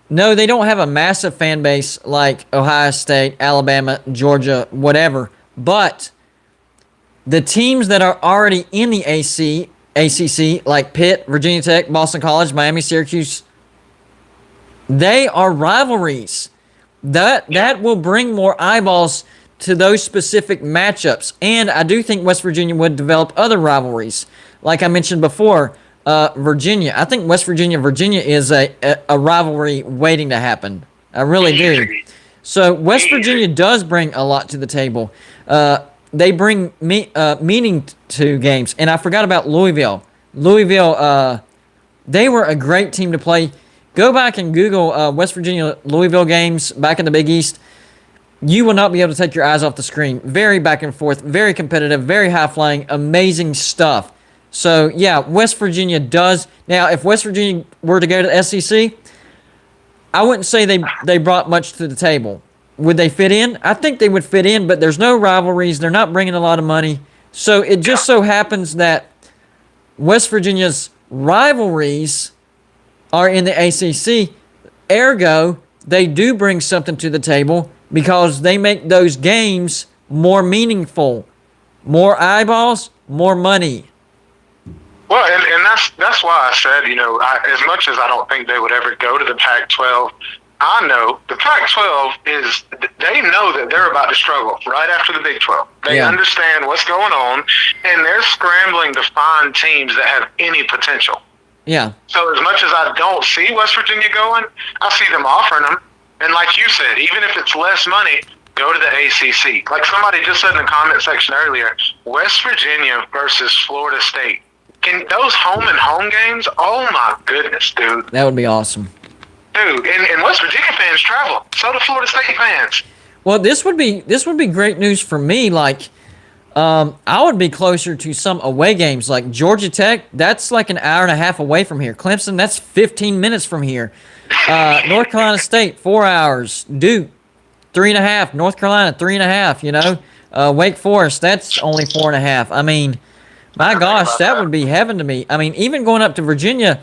no, they don't have a massive fan base like Ohio State, Alabama, Georgia, whatever. But the teams that are already in the ACC, like Pitt, Virginia Tech, Boston College, Miami, Syracuse, they are rivalries. That will bring more eyeballs to those specific matchups. And I do think West Virginia would develop other rivalries. Like I mentioned before, Virginia. I think West Virginia is a rivalry waiting to happen. I really do. So West Virginia does bring a lot to the table. They bring meaning to games. And I forgot about Louisville. They were a great team to play. Go back and Google West Virginia Louisville games back in the Big East. You will not be able to take your eyes off the screen. Very back and forth, very competitive, very high-flying, amazing stuff. So, yeah, West Virginia does. Now, if West Virginia were to go to the SEC, I wouldn't say they brought much to the table. Would they fit in? I think they would fit in, but there's no rivalries. They're not bringing a lot of money. So it just so happens that West Virginia's rivalries are in the ACC. Ergo, they do bring something to the table because they make those games more meaningful. More eyeballs, more money. Well, and that's why I said, as much as I don't think they would ever go to the Pac-12, I know the Pac-12 they know that they're about to struggle right after the Big 12. They understand what's going on, and they're scrambling to find teams that have any potential. Yeah. So as much as I don't see West Virginia going, I see them offering them. And like you said, even if it's less money, go to the ACC. Like somebody just said in the comment section earlier, West Virginia versus Florida State. can those home and home games? Oh my goodness, dude. That would be awesome. Dude, and West Virginia fans travel. So do Florida State fans. Well, this would be great news for me. Like, I would be closer to some away games. Like Georgia Tech, that's like an hour and a half away from here. Clemson, that's 15 minutes from here. North Carolina State, 4 hours. Duke, 3.5. North Carolina, 3.5. You know, Wake Forest, that's only 4.5. I mean, my gosh, that would be heaven to me. I mean, even going up to Virginia,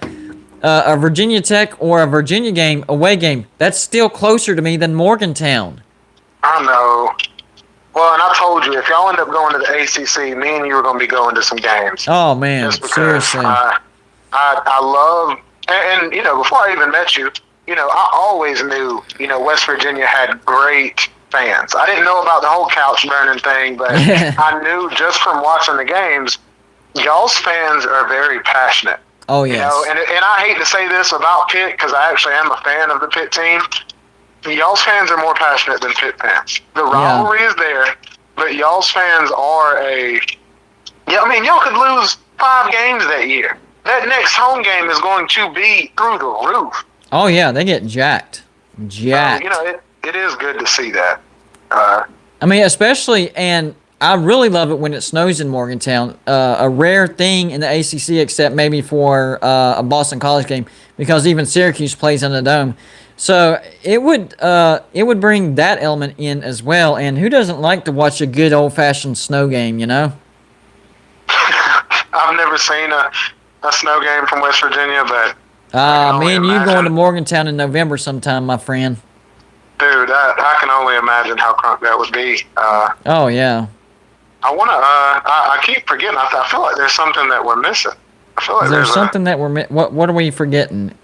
a Virginia Tech or a Virginia game, away game, that's still closer to me than Morgantown. I know. Well, and I told you, if y'all end up going to the ACC, me and you are going to be going to some games. Oh, man, Just because seriously. I love, and, you know, before I even met you, you know, I always knew, you know, West Virginia had great fans. I didn't know about the whole couch burning thing, but I knew just from watching the games, y'all's fans are very passionate. Oh, yes. You know, and I hate to say this about Pitt because I actually am a fan of the Pitt team. Y'all's fans are more passionate than Pitt fans. The rivalry is there, but y'all's fans are I mean, y'all could lose 5 games that year. That next home game is going to be through the roof. Oh, yeah, they get jacked. Jacked. You know, it is good to see that. I mean, especially, and I really love it when it snows in Morgantown. A rare thing in the ACC, except maybe for a Boston College game, because even Syracuse plays in the dome. So it would bring that element in as well. And who doesn't like to watch a good old-fashioned snow game, you know? I've never seen a snow game from West Virginia, but me and you going to Morgantown in November sometime, my friend. Dude, I can only imagine how crunk that would be. Oh, yeah. I want to, I keep forgetting. I feel like there's something that we're missing. I feel like There's something that we're what are we forgetting?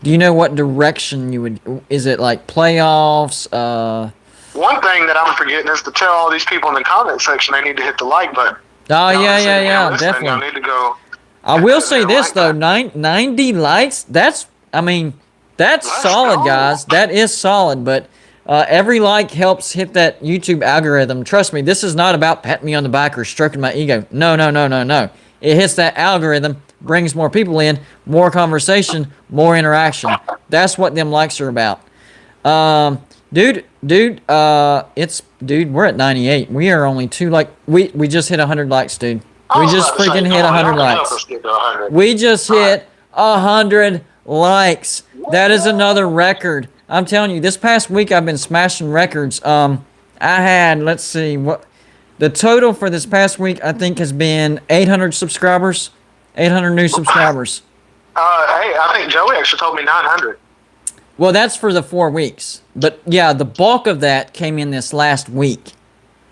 Do you know what direction you would? Is it like playoffs? One thing that I'm forgetting is to tell all these people in the comment section they need to hit the like button. Oh, Y'all yeah, sitting here yeah, listening, definitely. Y'all need to go. I will say hit this, the like though. button. 90 likes, that's Let's solid, go. guys. That is solid, but every like helps hit that YouTube algorithm. Trust me, this is not about patting me on the back or stroking my ego. No. It hits that algorithm, brings more people in, more conversation, more interaction. That's what them likes are about. Dude, we're at 98. We are only we just hit 100 likes, dude. We just freaking hit 100 likes. We just hit 100 likes. That is another record. I'm telling you, this past week I've been smashing records. I had, let's see, what the total for this past week I think has been 800 subscribers, 800 new subscribers. Hey, I think Joey actually told me 900. Well, that's for the 4 weeks. But yeah, the bulk of that came in this last week.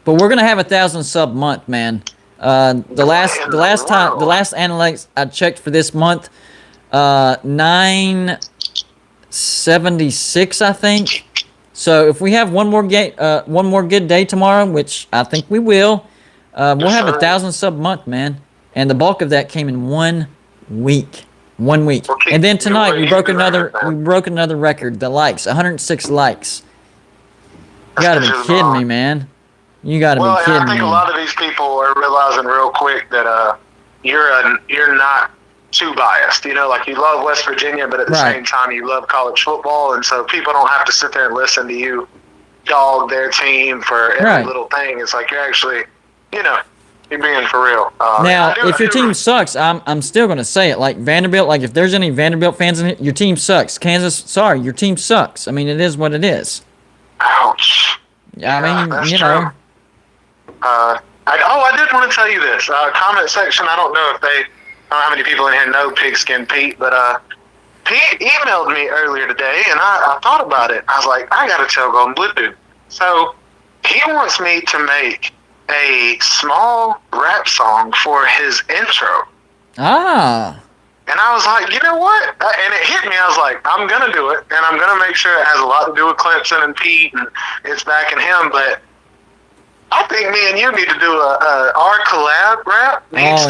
But we're gonna have 1,000 sub month, man. The last analytics I checked for this month, 976, I think. So if we have one more good day tomorrow, which I think we will, we'll have 1,000 sub month, man. And the bulk of that came in 1 week. 1 week. And then tonight we broke another record. The likes, 106 likes. You gotta be kidding me, man. You gotta be kidding me. Well, I think a lot of these people are realizing real quick that you're not too biased. You know, like you love West Virginia, but at the same time you love college football, and so people don't have to sit there and listen to you dog their team for every little thing. It's like you're actually, you know, you're being for real. Now, if your team sucks, I'm still gonna say it. Like Vanderbilt, like if there's any Vanderbilt fans in it, your team sucks. Kansas, sorry, your team sucks. I mean, it is what it is. Ouch. I mean, that's you true. know. I did want to tell you this. Comment section, I don't know how many people in here know Pigskin Pete, but Pete emailed me earlier today, and I thought about it. I was like, I got to tell Golden Blue Dude. So he wants me to make a small rap song for his intro. Ah. And I was like, you know what? And it hit me. I was like, I'm going to do it, and I'm going to make sure it has a lot to do with Clemson and Pete, and it's backing him, but I think me and you need to do our collab rap needs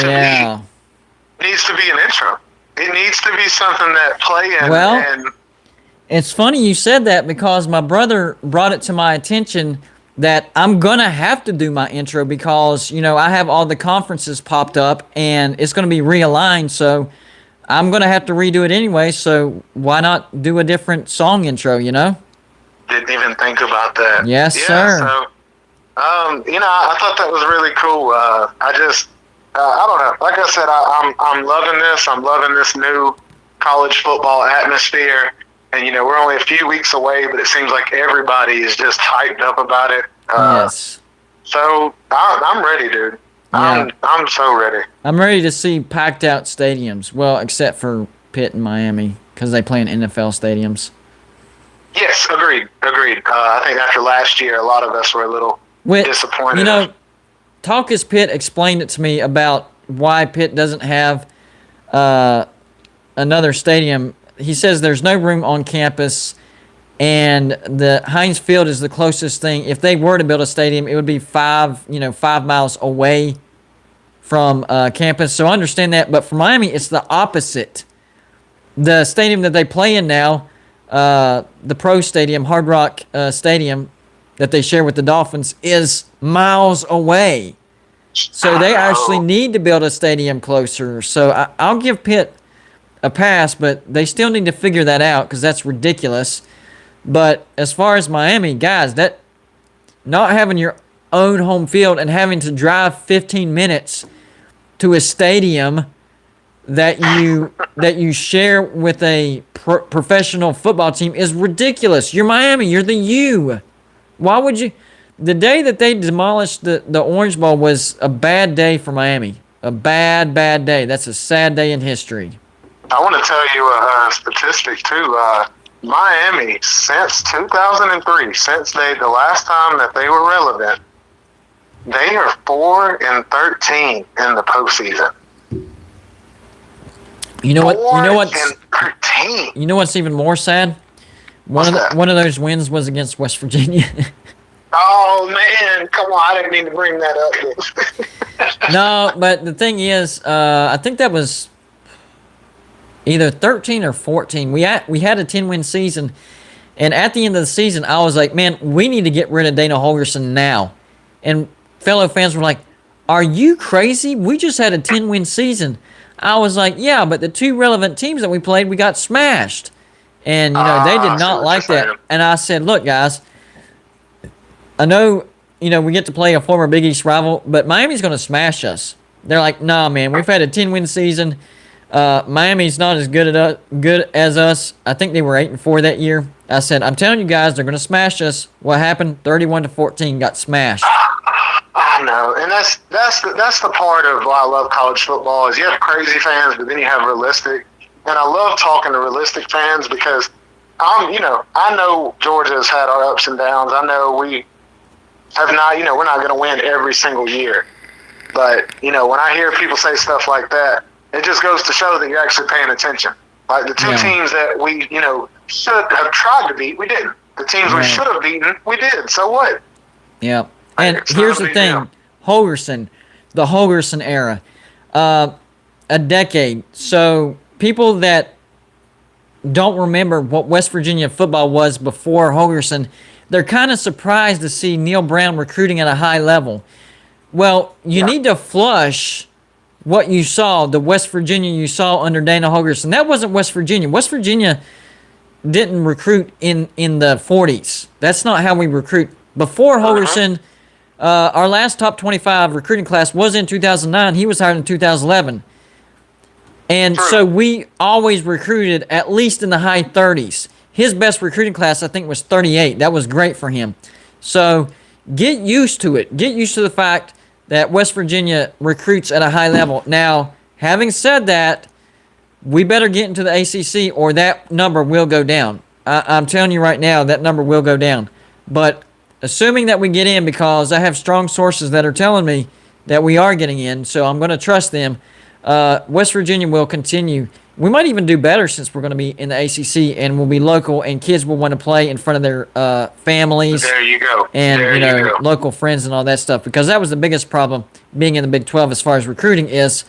to be an intro. It needs to be something that playing. Well, it's funny you said that because my brother brought it to my attention that I'm gonna have to do my intro because I have all the conferences popped up and it's gonna be realigned, so I'm gonna have to redo it anyway. So why not do a different song intro? Didn't even think about that. Yes, yeah, sir. So, I thought that was really cool. I don't know. Like I said, I'm loving this. I'm loving this new college football atmosphere. And, we're only a few weeks away, but it seems like everybody is just hyped up about it. Yes. So I'm ready, dude. Yeah. I'm so ready. I'm ready to see packed out stadiums. Well, except for Pitt and Miami because they play in NFL stadiums. Yes, agreed. I think after last year, a lot of us were a little disappointed. Talkus Pitt explained it to me about why Pitt doesn't have another stadium. He says there's no room on campus, and the Heinz Field is the closest thing. If they were to build a stadium, it would be 5 miles away from campus. So I understand that, but for Miami, it's the opposite. The stadium that they play in now, the Pro Stadium, Hard Rock Stadium, that they share with the Dolphins, is miles away. So they actually need to build a stadium closer. So I'll give Pitt a pass, but they still need to figure that out because that's ridiculous. But as far as Miami, guys, that not having your own home field and having to drive 15 minutes to a stadium that you share with a professional football team is ridiculous. You're Miami. You're the U. Why would you? The day that they demolished the Orange Bowl was a bad day for Miami. A bad day. That's a sad day in history. I want to tell you a statistic, too. Miami, since 2003, since the last time that they were relevant, they are 4-13 in the postseason. You know what? You know what's even more sad? One of those wins was against West Virginia. Oh man, come on! I didn't mean to bring that up. No, but the thing is, I think that was either 13 or 14. We had a 10-win season, and at the end of the season, I was like, man, we need to get rid of Dana Holgorsen now. And fellow fans were like, are you crazy? We just had a 10-win season. I was like, yeah, but the two relevant teams that we played, we got smashed. And, they did not like that. And I said, look, guys, I know, we get to play a former Big East rival, but Miami's going to smash us. They're like, nah, man, we've had a 10-win season. Miami's not as good as us. I think they were 8-4 that year. I said, I'm telling you guys, they're going to smash us. What happened? 31-14 got smashed. I know, and that's the part of why I love college football is you have crazy fans, but then you have realistic. And I love talking to realistic fans because I know Georgia has had our ups and downs. I know we have not, we're not going to win every single year. But, when I hear people say stuff like that, it just goes to show that you're actually paying attention. Like the two teams that we, should have tried to beat, we didn't. The teams we should have beaten, we did. So what? Yeah. And here's the thing. Holgorsen, the Holgorsen era, a decade. So people that don't remember what West Virginia football was before Holgorsen, they're kind of surprised to see Neil Brown recruiting at a high level. Well, you need to flush what you saw, the West Virginia you saw under Dana Holgorsen. That wasn't West Virginia. West Virginia didn't recruit in the 40s. That's not how we recruit. Before Holgorsen, our last top 25 recruiting class was in 2009. He was hired in 2011. And so we always recruited at least in the high 30s. His best recruiting class, I think, was 38. That was great for him. So get used to it. Get used to the fact that West Virginia recruits at a high level. Now, having said that, we better get into the ACC or that number will go down. I'm telling you right now, that number will go down. But assuming that we get in, because I have strong sources that are telling me that we are getting in, so I'm going to trust them, West Virginia will continue. We might even do better since we're going to be in the ACC and we'll be local and kids will want to play in front of their families. There you go. And, local friends and all that stuff. Because that was the biggest problem being in the Big 12 as far as recruiting is,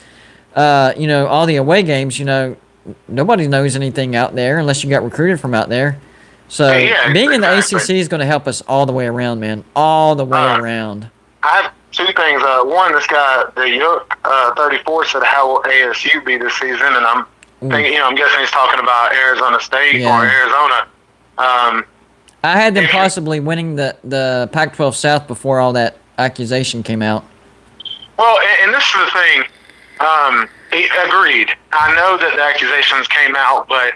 all the away games, nobody knows anything out there unless you got recruited from out there. So Yeah, being in the exactly. ACC is going to help us all the way around, man. All the way around. I have two things. One, this guy, the Yook 34, said, "How will ASU be this season?" And I'm thinking, I'm guessing he's talking about Arizona State or Yeah. Arizona. I had them if you- possibly winning the Pac-12 South before all that accusation came out. Well, and this is the thing. Agreed. I know that the accusations came out, but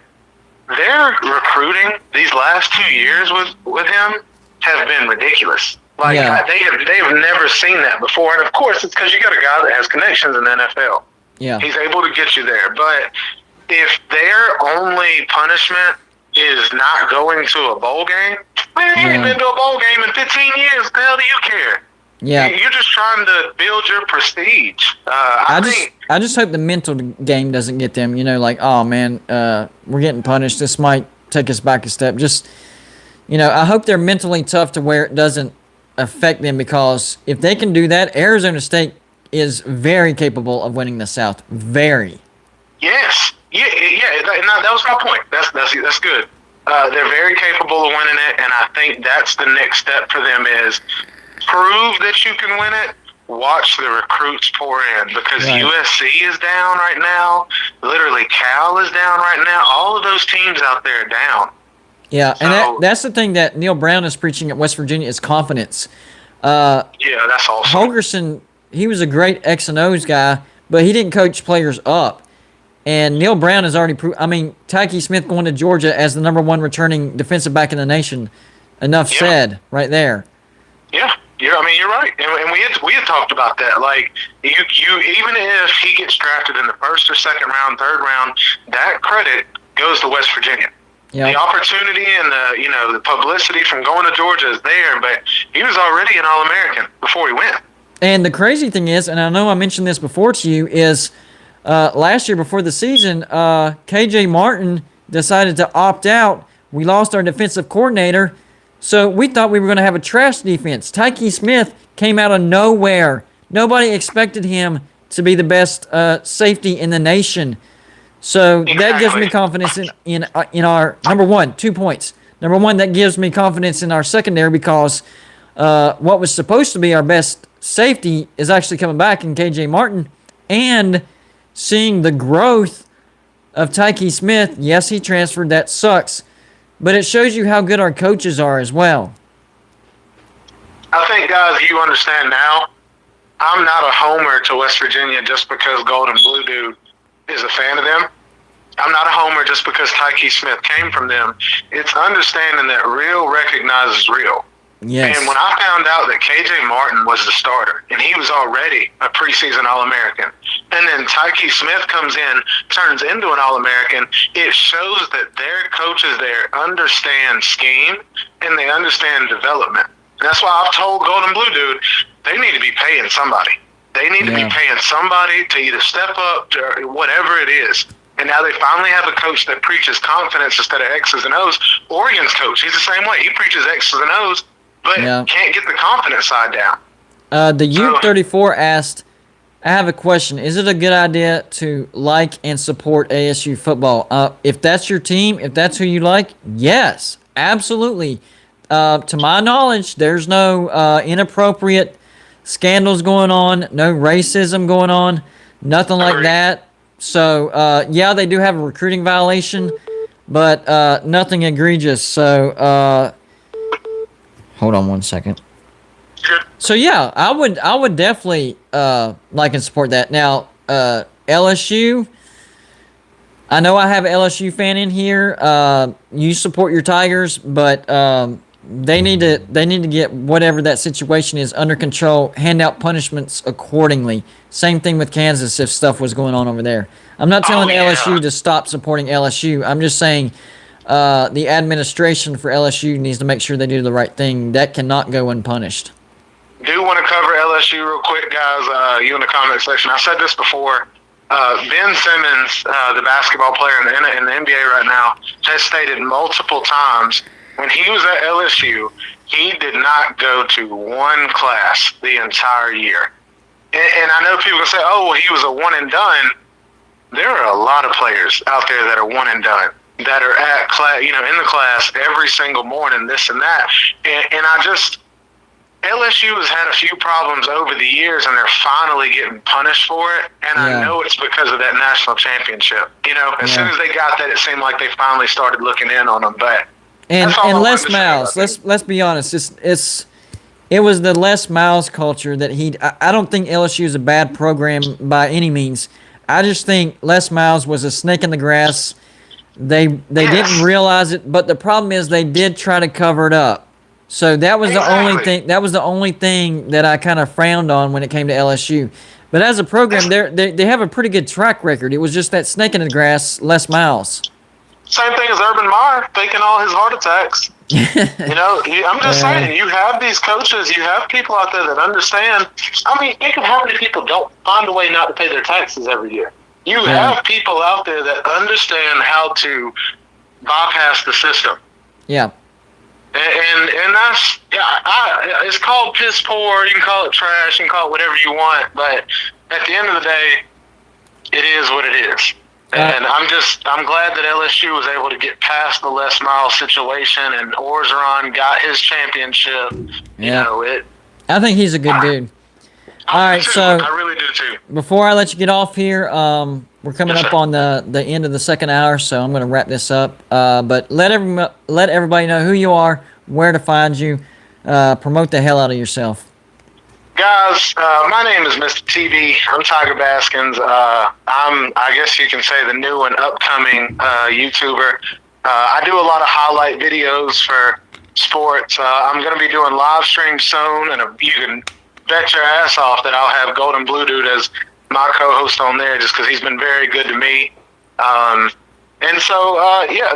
their recruiting these last 2 years with him have been ridiculous. Like Yeah. they have never seen that before, and of course it's because you got a guy that has connections in the NFL. Yeah. He's able to get you there. But if their only punishment is not going to a bowl game, man, you ain't Yeah. been to a bowl game in 15 years. What the hell do you care? Yeah. You're just trying to build your prestige. I think. I just hope the mental game doesn't get them. You know, like, oh man, we're getting punished. This might take us back a step. Just, I hope they're mentally tough to where it doesn't affect them, because if they can do that, Arizona State is very capable of winning the South. Very. Yes. Yeah. That was my point. That's good. They're very capable of winning it, and I think that's the next step for them is prove that you can win it. Watch the recruits pour in, because Right. USC is down right now. Literally, Cal is down right now. All of those teams out there are down. Yeah, and So- that's the thing that Neil Brown is preaching at West Virginia is confidence. Yeah, that's awesome. Holgerson, he was a great X and O's guy, but he didn't coach players up. And Neil Brown has already proved. I mean, Tyke Smith going to Georgia as the #1 returning defensive back in the nation. Enough Yeah. said, right there. Yeah, you're right, and we had talked about that. Like you even if he gets drafted in the first or second round, third round, that credit goes to West Virginia. Yeah. The opportunity and the publicity from going to Georgia is there, but he was already an All-American before he went. And the crazy thing is, and I know I mentioned this before to you, is last year before the season, KJ Martin decided to opt out. We lost our defensive coordinator, so we thought we were going to have a trash defense. Tyke Smith came out of nowhere. Nobody expected him to be the best safety in the nation. So that gives me Exactly. confidence in our number one, 2 points. Number one, that gives me confidence in our secondary, because what was supposed to be our best safety is actually coming back in KJ Martin, and seeing the growth of Tyke Smith. Yes, he transferred. That sucks, but it shows you how good our coaches are as well. I think, guys, you understand now. I'm not a homer to West Virginia just because Golden Blue Dude is a fan of them. I'm not a homer just because Tyke Smith came from them. It's understanding that real recognizes real. Yes. And when I found out that KJ Martin was the starter, and he was already a preseason All-American, and then Tyke Smith comes in, turns into an All-American, it shows that their coaches there understand scheme and they understand development. And that's why I've told Golden Blue Dude, they need to be paying somebody. They need to be Yeah. paying somebody to either step up or whatever it is. And now they finally have a coach that preaches confidence instead of X's and O's. Oregon's coach, he's the same way. He preaches X's and O's, but Yeah. can't get the confidence side down. The U34 asked, I have a question. Is it a good idea to like and support ASU football? If that's your team, if that's who you like, yes, absolutely. To my knowledge, there's no inappropriate scandals going on, no racism going on, nothing like Agreed. that. So, yeah, they do have a recruiting violation, but nothing egregious. So, hold on one second. Good. So yeah, I would definitely like and support that. Now, LSU. I know I have an LSU fan in here. You support your Tigers, but they need to get whatever that situation is under control. Hand out punishments accordingly. Same thing with Kansas if stuff was going on over there. I'm not telling yeah. LSU to stop supporting LSU. I'm just saying the administration for LSU needs to make sure they do the right thing. That cannot go unpunished. Do want to cover LSU real quick, guys. You in the comment section. I said this before. Ben Simmons, the basketball player in the NBA right now, has stated multiple times when he was at LSU, he did not go to one class the entire year. And I know people can say, oh, well, he was a one and done. There are a lot of players out there that are one and done. that are at class, in the class every single morning, this and that. And LSU has had a few problems over the years, and they're finally getting punished for it. And I know it's because of that national championship. As soon as they got that, it seemed like they finally started looking in on them. But and Les Miles, let's be honest, it was the Les Miles culture that I don't think LSU is a bad program by any means. I just think Les Miles was a snake in the grass. They didn't realize it, but the problem is they did try to cover it up. So that was the only thing. That was the only thing that I kind of frowned on when it came to LSU. But as a program, they have a pretty good track record. It was just that snake in the grass, Les Miles. Same thing as Urban Meyer faking all his heart attacks. I'm just saying, you have these coaches, you have people out there that understand. I mean, think of how many people don't find a way not to pay their taxes every year. You have people out there that understand how to bypass the system. Yeah. And that's, it's called piss poor, you can call it trash, you can call it whatever you want, but at the end of the day, it is what it is. And I'm glad that LSU was able to get past the Les Miles situation, and Orgeron got his championship. I think he's a good dude. All right, so I really do too. Before I let you get off here, we're coming up on the end of the second hour, so I'm going to wrap this up. But let everybody know who you are, where to find you. Promote the hell out of yourself. Guys, my name is Mr. TV. I'm Tiger Baskins. I guess you can say the new and upcoming YouTuber. I do a lot of highlight videos for sports. I'm going to be doing live streams soon, and you can bet your ass off that I'll have Golden Blue Dude as my co-host on there, just because he's been very good to me. And so,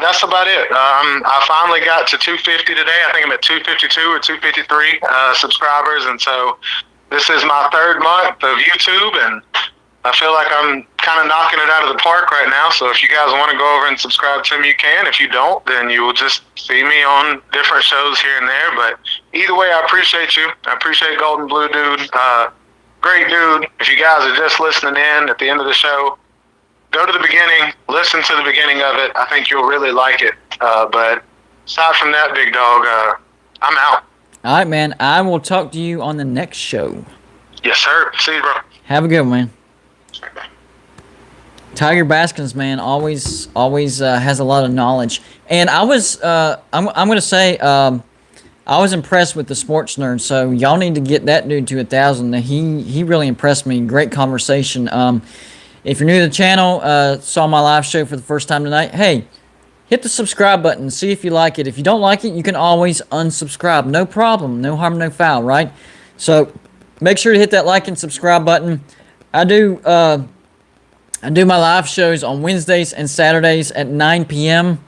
that's about it. I finally got to 250 today. I think I'm at 252 or 253 subscribers, and so this is my third month of YouTube, and I feel like I'm kind of knocking it out of the park right now. So if you guys want to go over and subscribe to me, you can. If you don't, then you will just see me on different shows here and there. But either way, I appreciate you. I appreciate Golden Blue Dude. Great dude. If you guys are just listening in at the end of the show, go to the beginning, listen to the beginning of it. I think you'll really like it. But aside from that, big dog, I'm out. All right, man. I will talk to you on the next show. Yes, sir. See you, bro. Have a good one, man. Tiger Baskins, man, always has a lot of knowledge. And I was, I'm going to say, I was impressed with the Sports Nerd. So y'all need to get that dude to 1,000. He really impressed me. Great conversation. If you're new to the channel, saw my live show for the first time tonight, hey, hit the subscribe button. See if you like it. If you don't like it, you can always unsubscribe. No problem. No harm, no foul, right? So make sure to hit that like and subscribe button. I do my live shows on Wednesdays and Saturdays at 9 p.m.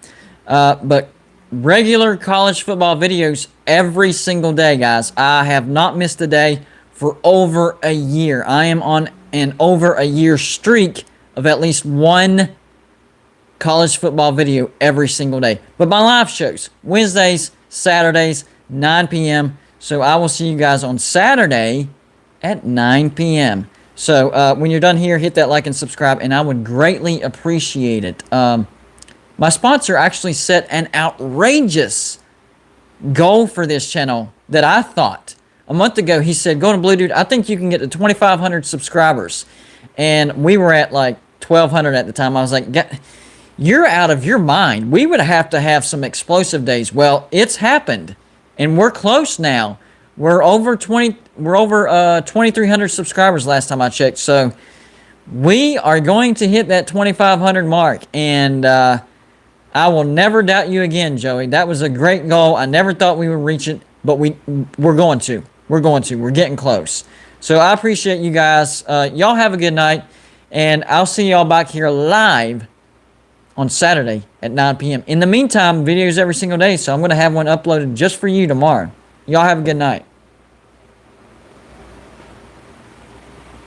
But regular college football videos every single day, guys. I have not missed a day for over a year. I am on an over a year streak of at least one college football video every single day. But my live shows, Wednesdays, Saturdays, 9 p.m. So I will see you guys on Saturday at 9 p.m. So when you're done here, hit that like and subscribe, and I would greatly appreciate it. My sponsor actually set an outrageous goal for this channel that I thought. A month ago, he said, "Go to Blue Dude, I think you can get to 2,500 subscribers." And we were at like 1,200 at the time. I was like, you're out of your mind. We would have to have some explosive days. Well, it's happened, and we're close now. We're over 2,300 subscribers last time I checked. So we are going to hit that 2,500 mark, and I will never doubt you again, Joey. That was a great goal. I never thought we would reach it, but we're going to. We're going to. We're getting close. So I appreciate you guys. Y'all have a good night, and I'll see y'all back here live on Saturday at 9 p.m. In the meantime, videos every single day, so I'm going to have one uploaded just for you tomorrow. Y'all have a good night.